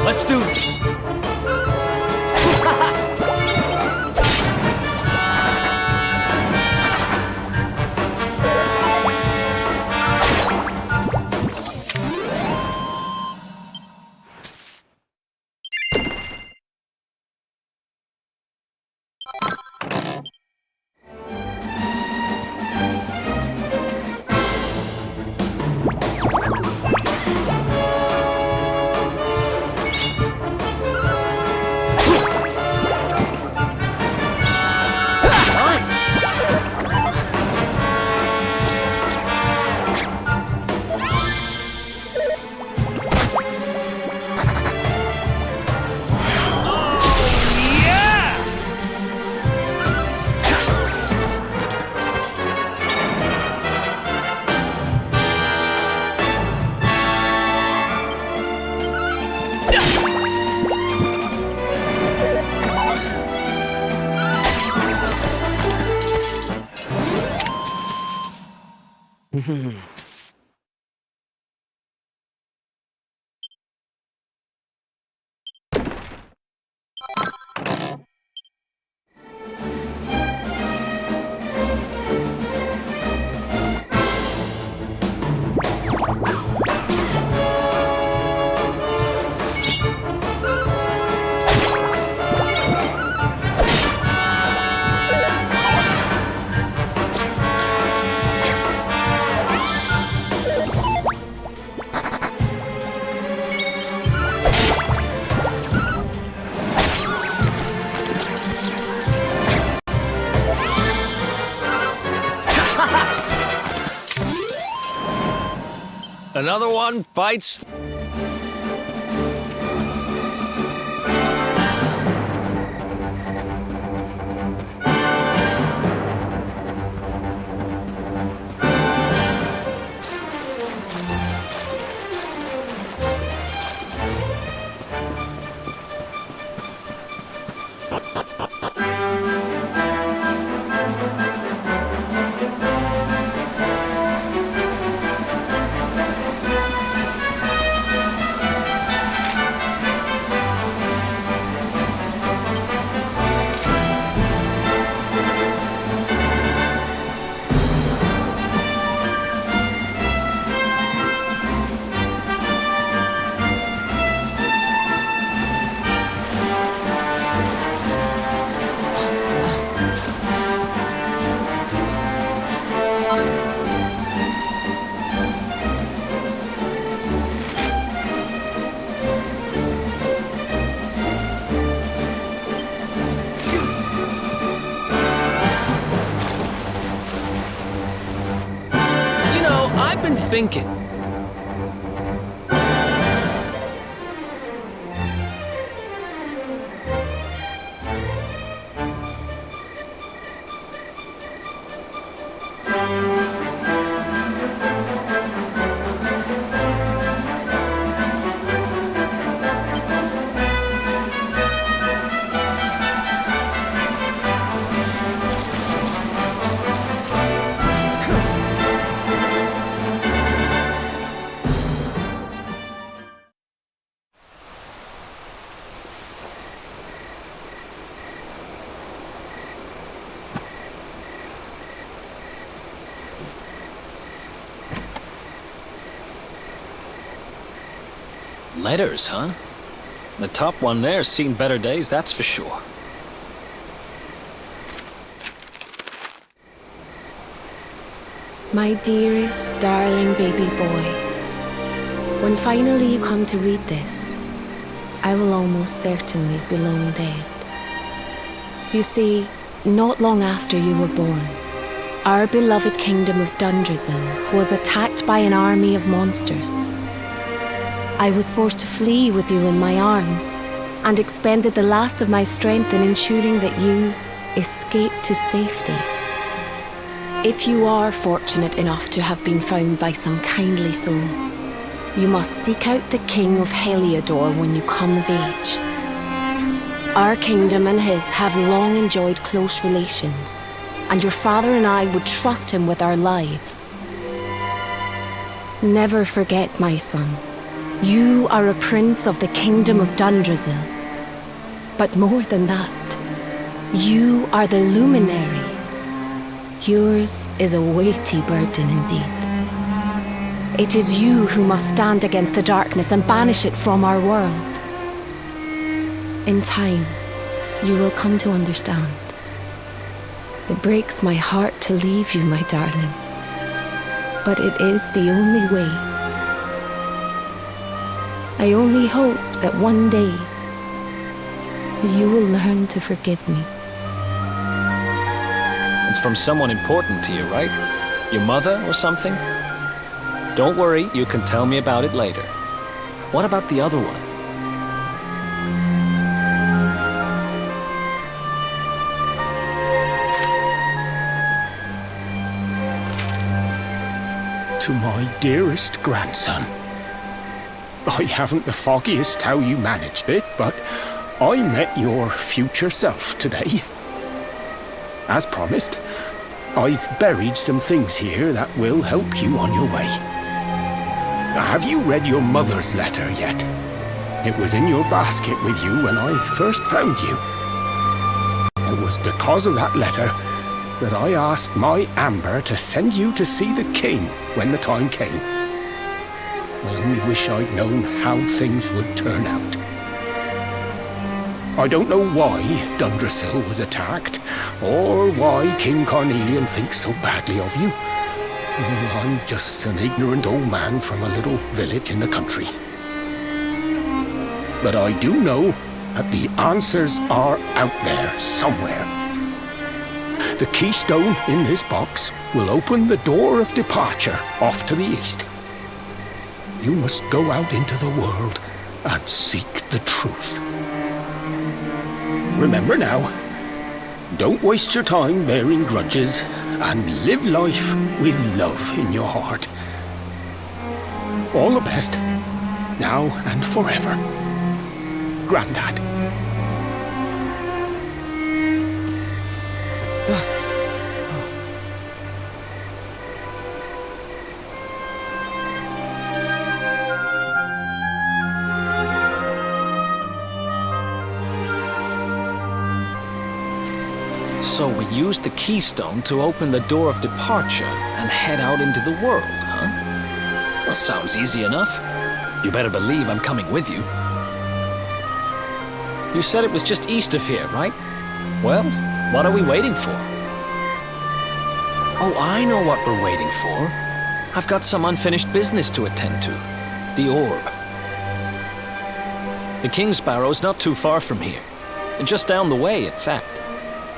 Let's do this! Another one bites. I've been thinking. Letters, huh? The top one there's seen better days, that's for sure. My dearest, darling baby boy, when finally you come to read this, I will almost certainly be long dead. You see, not long after you were born, our beloved kingdom of Dundrasil was attacked by an army of monsters. I was forced to flee with you in my arms and expended the last of my strength in ensuring that you escaped to safety. If you are fortunate enough to have been found by some kindly soul, you must seek out the King of Heliodor when you come of age. Our kingdom and his have long enjoyed close relations, and your father and I would trust him with our lives. Never forget, my son, you are a prince of the kingdom of Dundrasil. But more than that, you are the Luminary. Yours is a weighty burden indeed. It is you who must stand against the darkness and banish it from our world. In time, you will come to understand. It breaks my heart to leave you, my darling, but it is the only way. I only hope that one day you will learn to forgive me. It's from someone important to you, right? Your mother or something? Don't worry, you can tell me about it later. What about the other one? To my dearest grandson. I haven't the foggiest how you managed it, but I met your future self today. As promised, I've buried some things here that will help you on your way. Have you read your mother's letter yet? It was in your basket with you when I first found you. It was because of that letter that I asked my Amber to send you to see the king when the time came. I only wish I'd known how things would turn out. I don't know why Dundrasil was attacked, or why King Carnelian thinks so badly of you. I'm just an ignorant old man from a little village in the country. But I do know that the answers are out there somewhere. The keystone in this box will open the door of departure off to the east. You must go out into the world and seek the truth. Remember now, don't waste your time bearing grudges and live life with love in your heart. All the best, now and forever. Grandad. So we use the keystone to open the door of departure and head out into the world, huh? Well, sounds easy enough. You better believe I'm coming with you. You said it was just east of here, right? Well, what are we waiting for? Oh, I know what we're waiting for. I've got some unfinished business to attend to. The orb. The King Sparrow's not too far from here. Just down the way, in fact.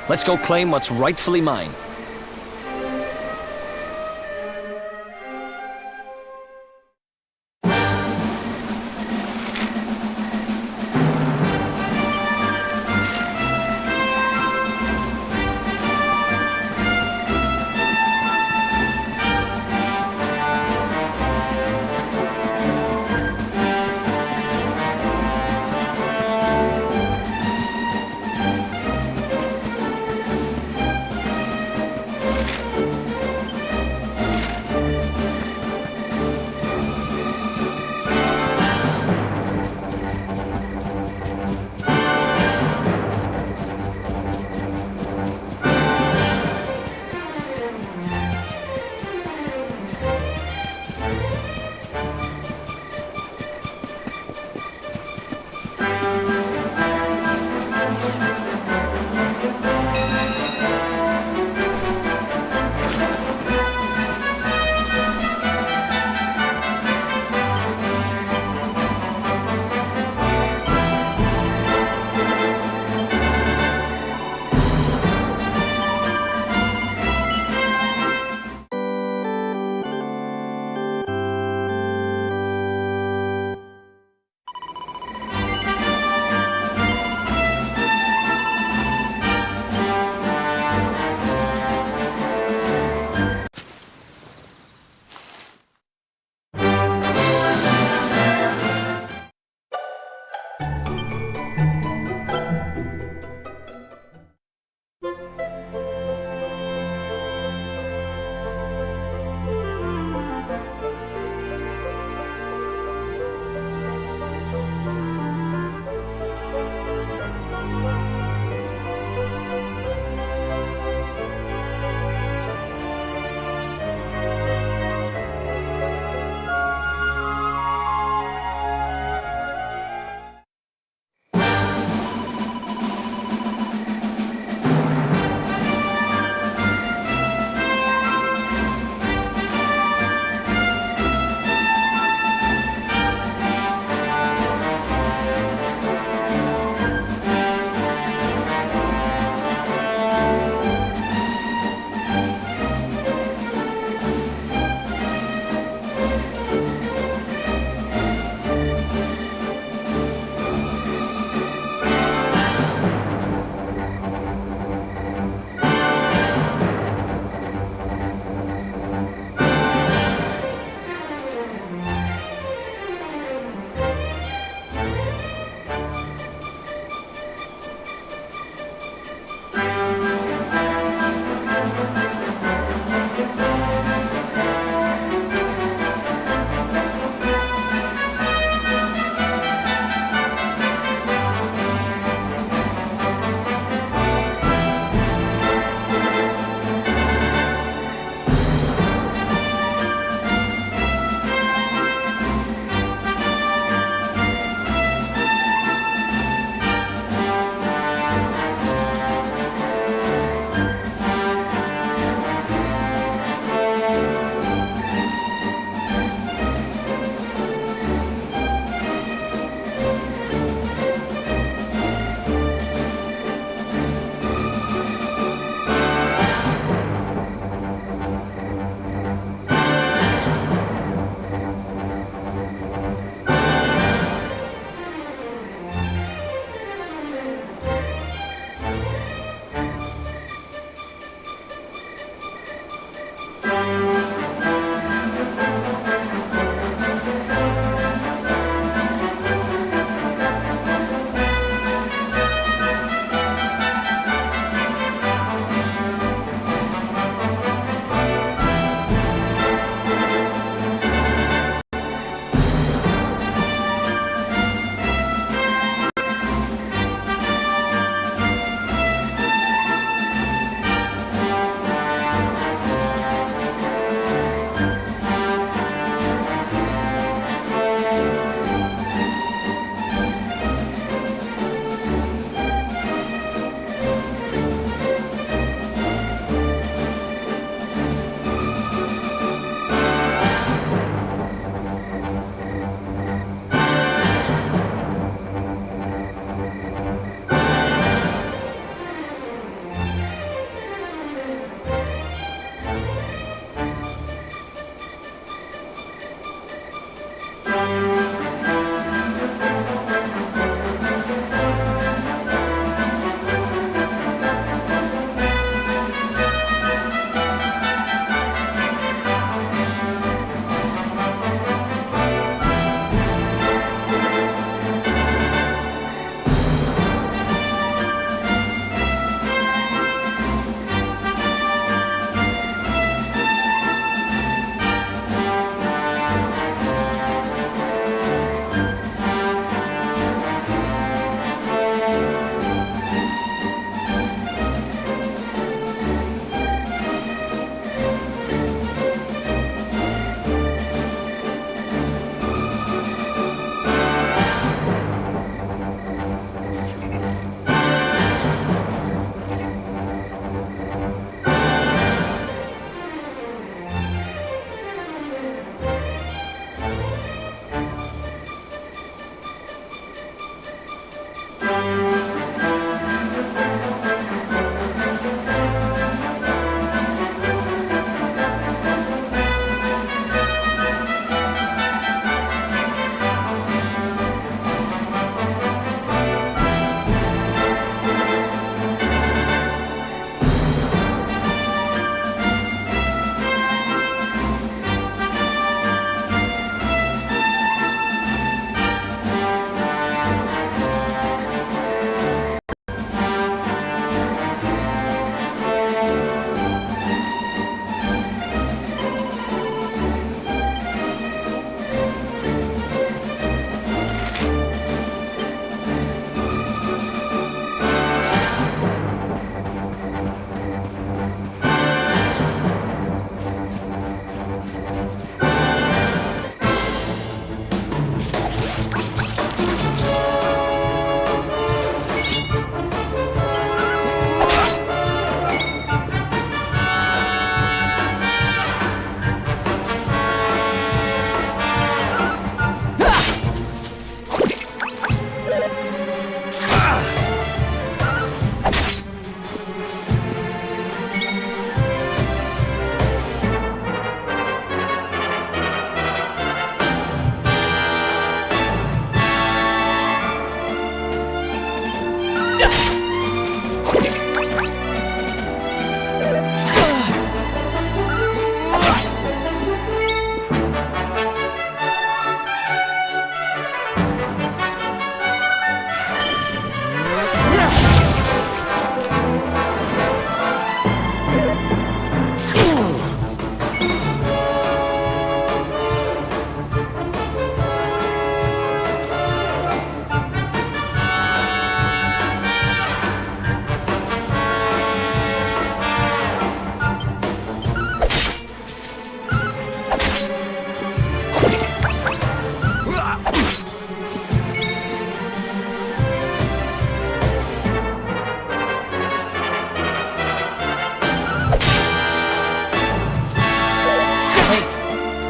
Let's go claim what's rightfully mine.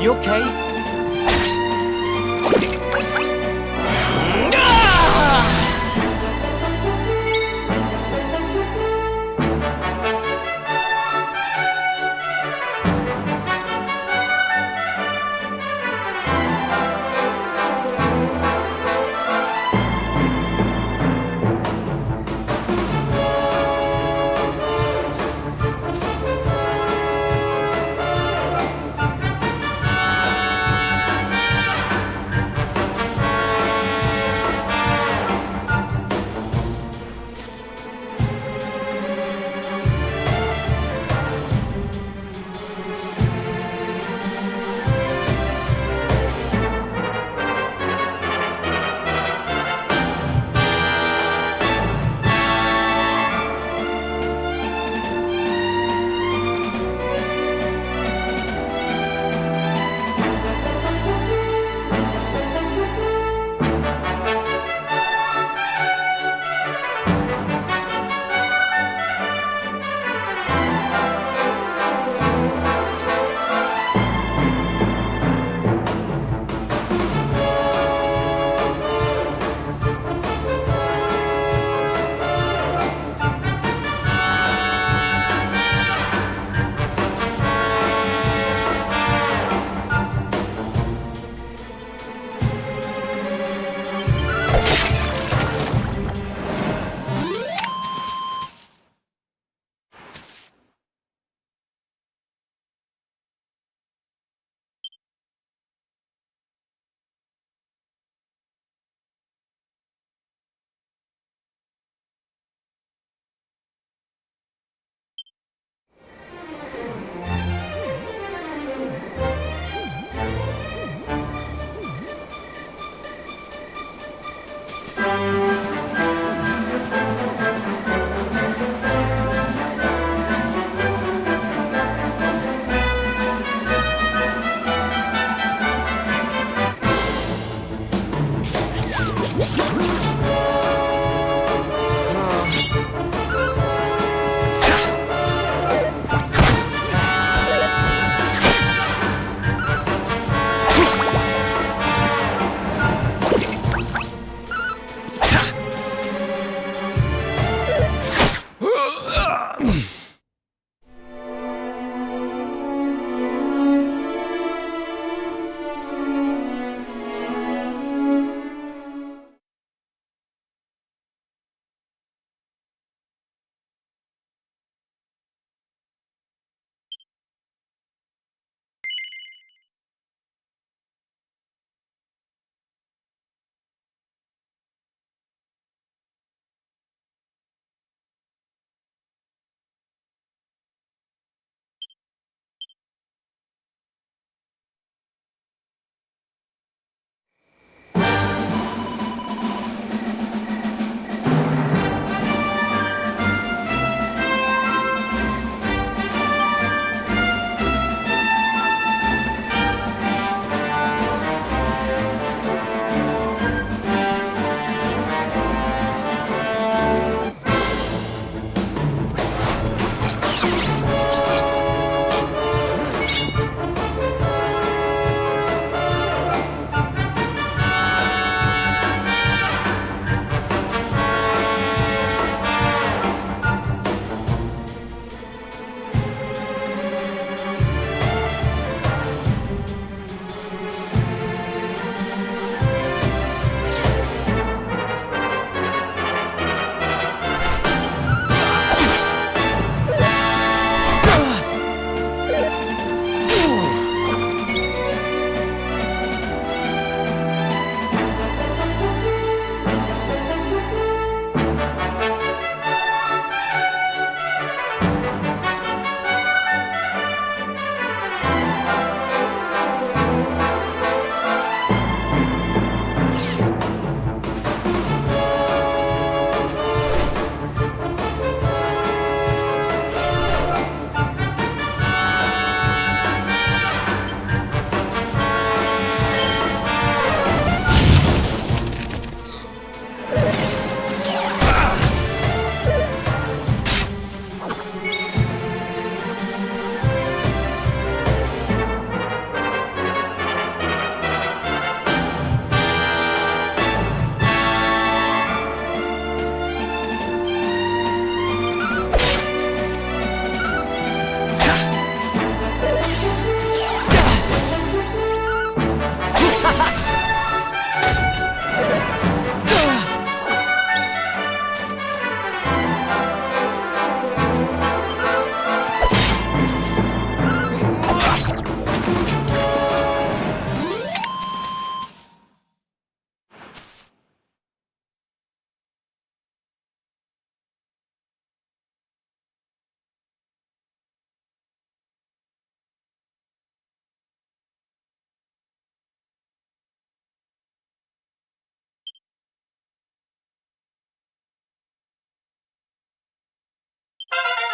You okay?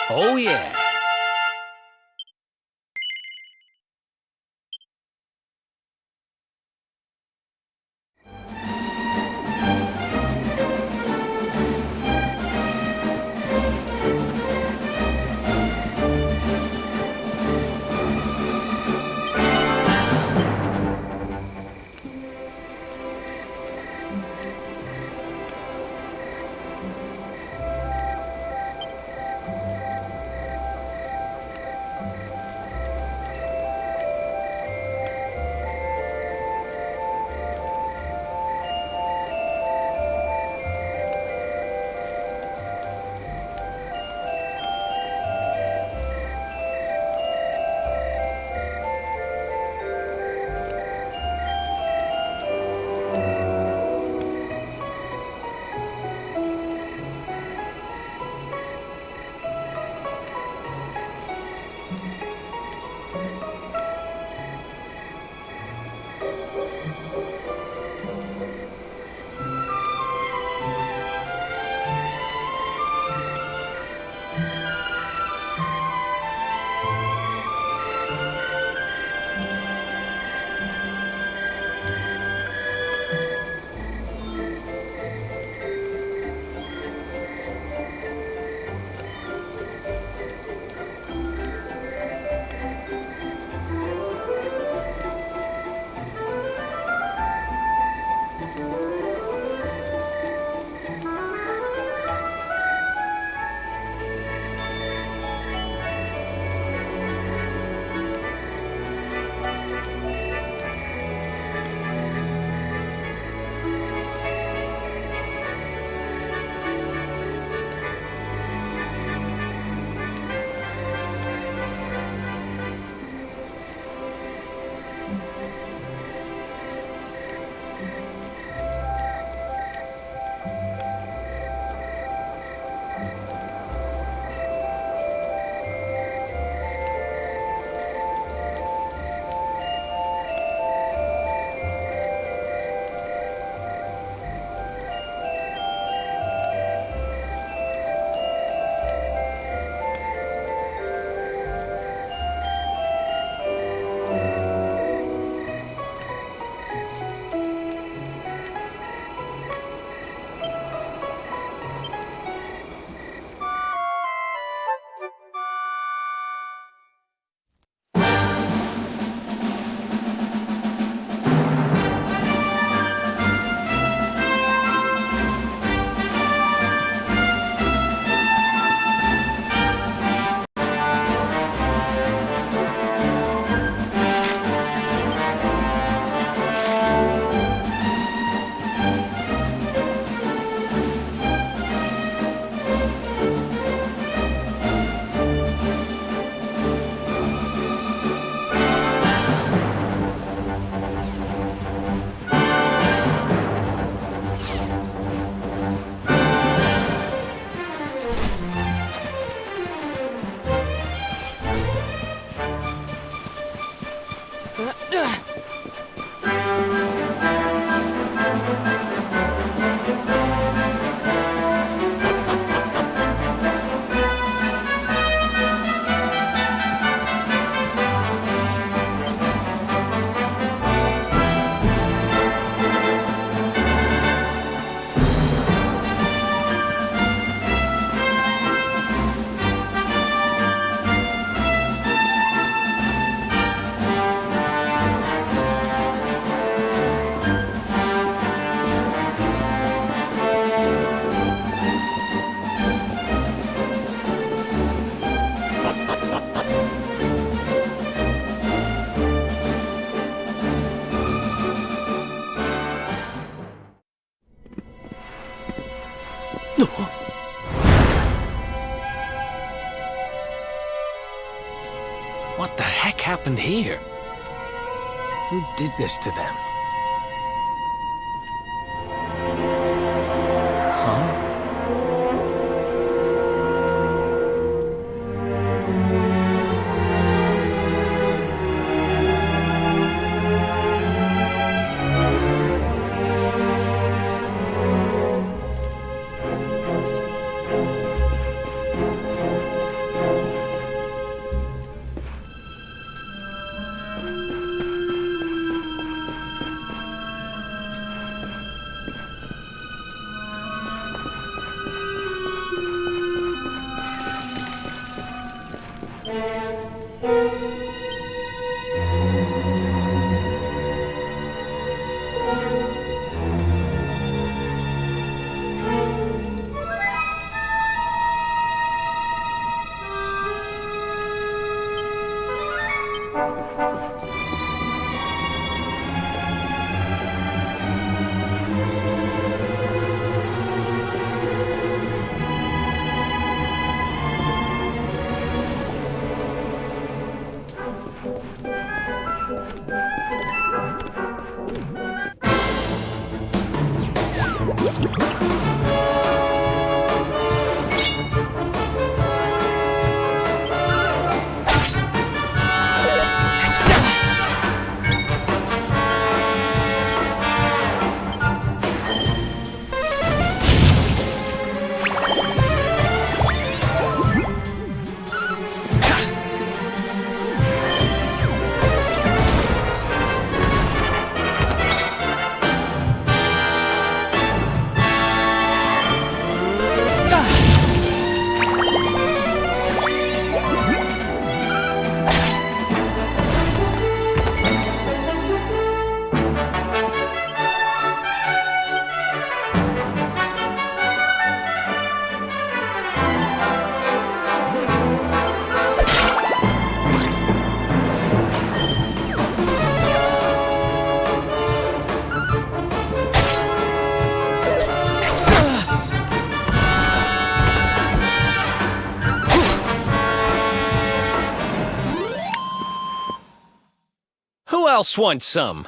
Oh, yeah. What the heck happened here? Who did this to them? Huh? Who else wants some?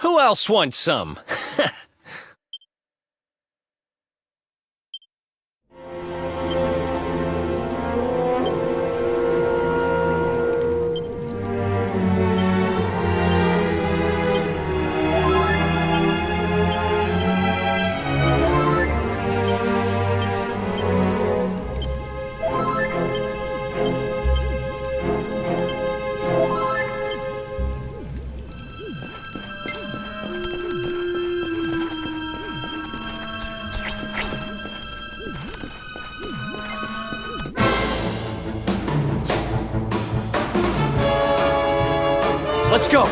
Who else wants some? Let's go!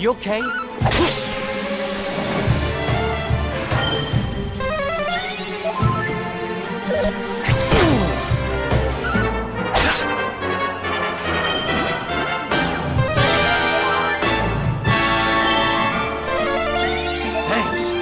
You okay? Thanks.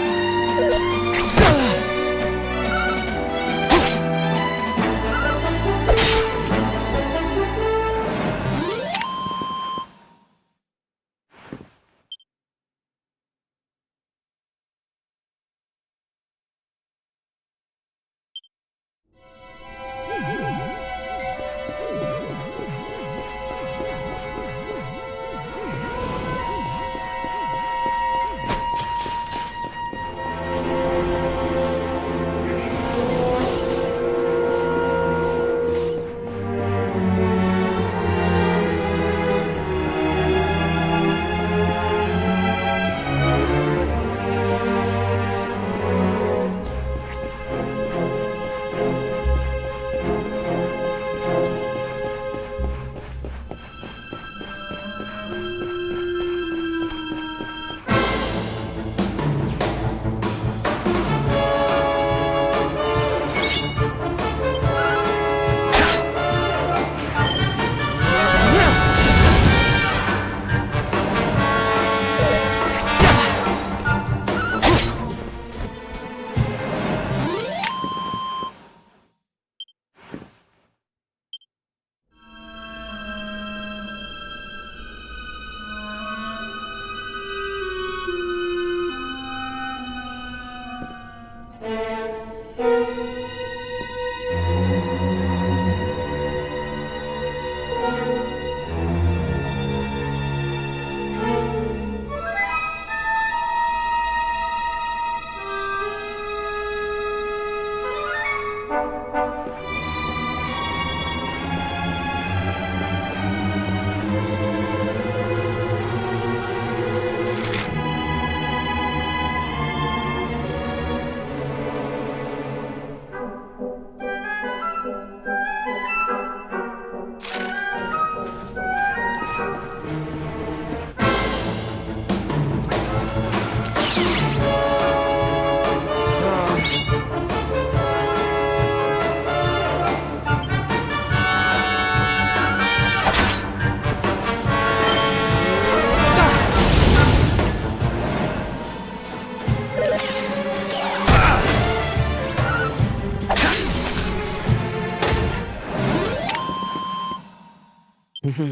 You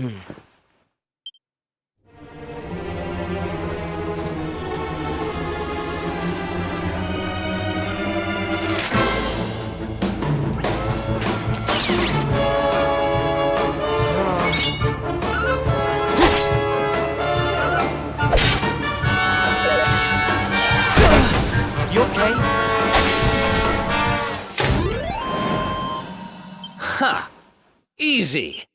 okay? Ha! Easy.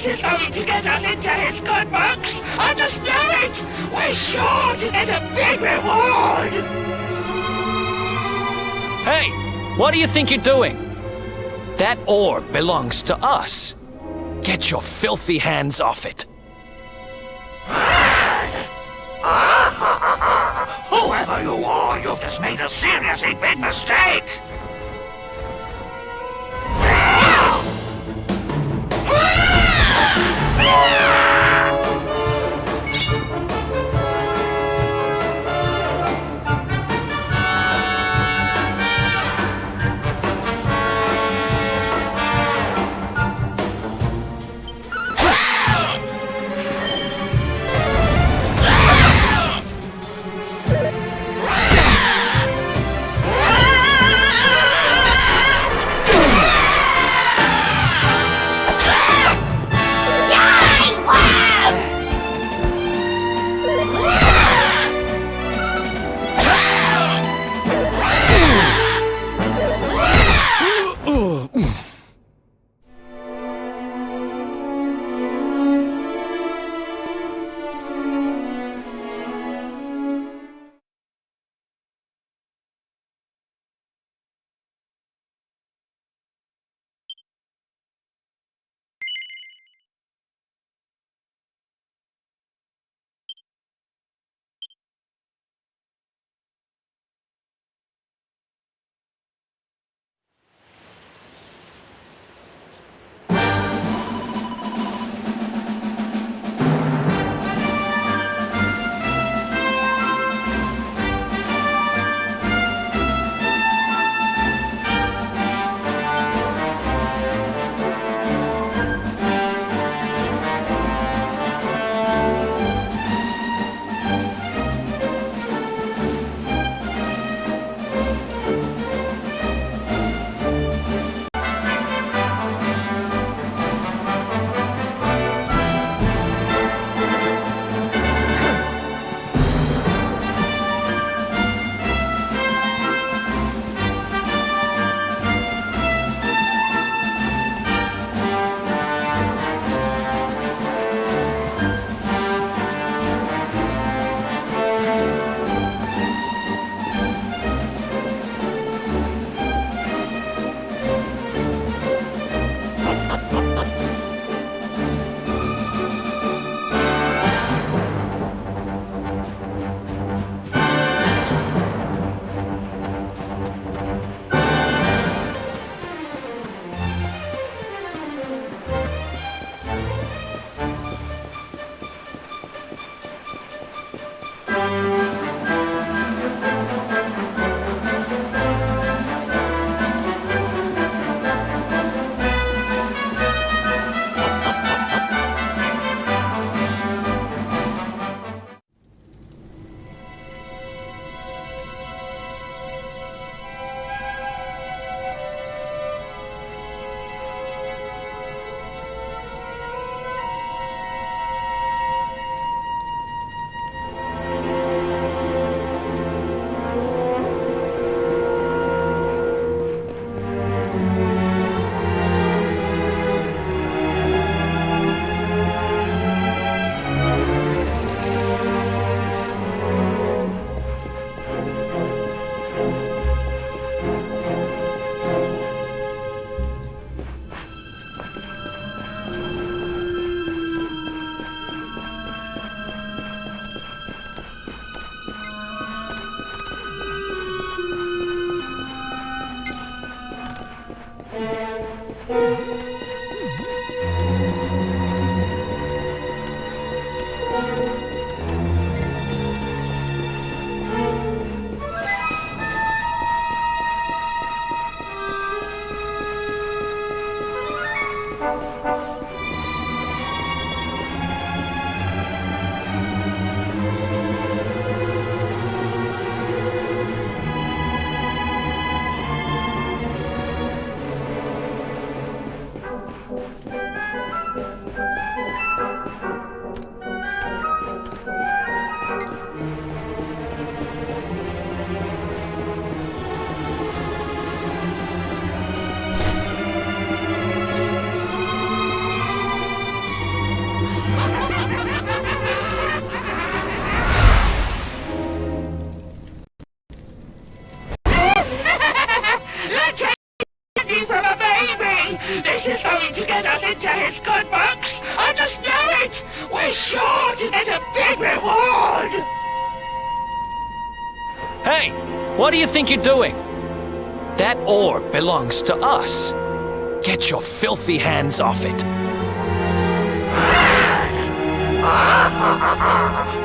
This is going to get us into his good books. I just know it. We're sure to get a big reward. Hey, what do you think you're doing? That orb belongs to us. Get your filthy hands off it. Whoever you are, you've just made a seriously big mistake. This is going to get us into his good books. I just know it. We're sure to get a big reward. Hey, what do you think you're doing? That orb belongs to us. Get your filthy hands off it.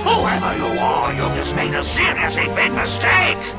Whoever you are, you've just made a seriously big mistake.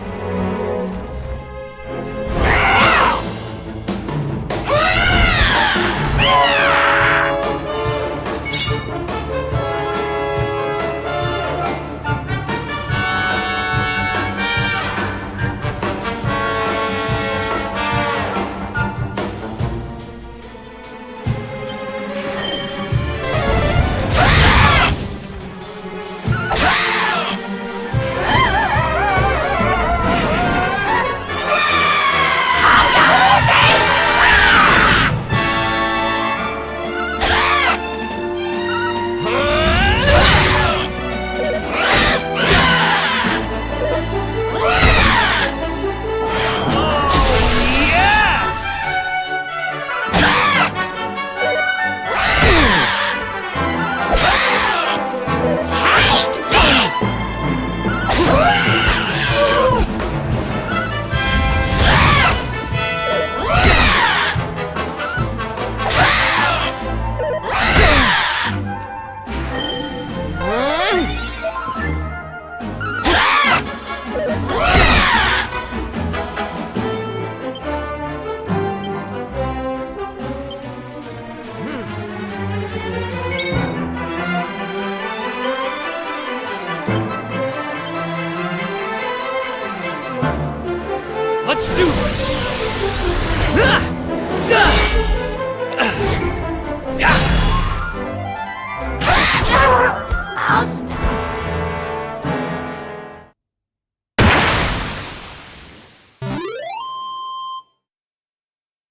Let's do this!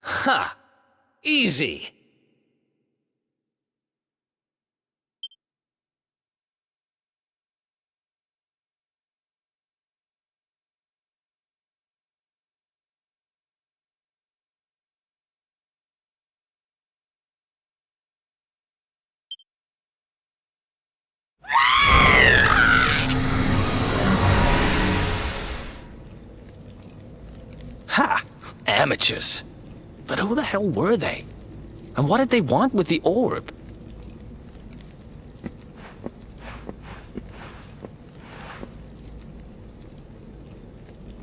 Ha! Easy! Ha! Amateurs. But who the hell were they? And what did they want with the orb?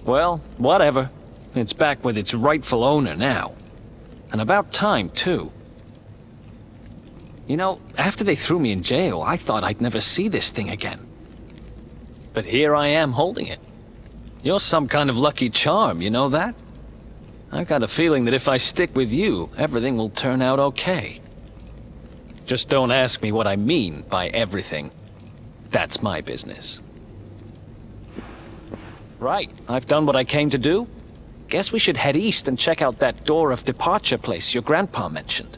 Well, whatever. It's back with its rightful owner now. And about time, too. You know, after they threw me in jail, I thought I'd never see this thing again. But here I am holding it. You're some kind of lucky charm, you know that? I got a feeling that if I stick with you, everything will turn out okay. Just don't ask me what I mean by everything. That's my business. Right, I've done what I came to do. Guess we should head east and check out that door of departure place your grandpa mentioned.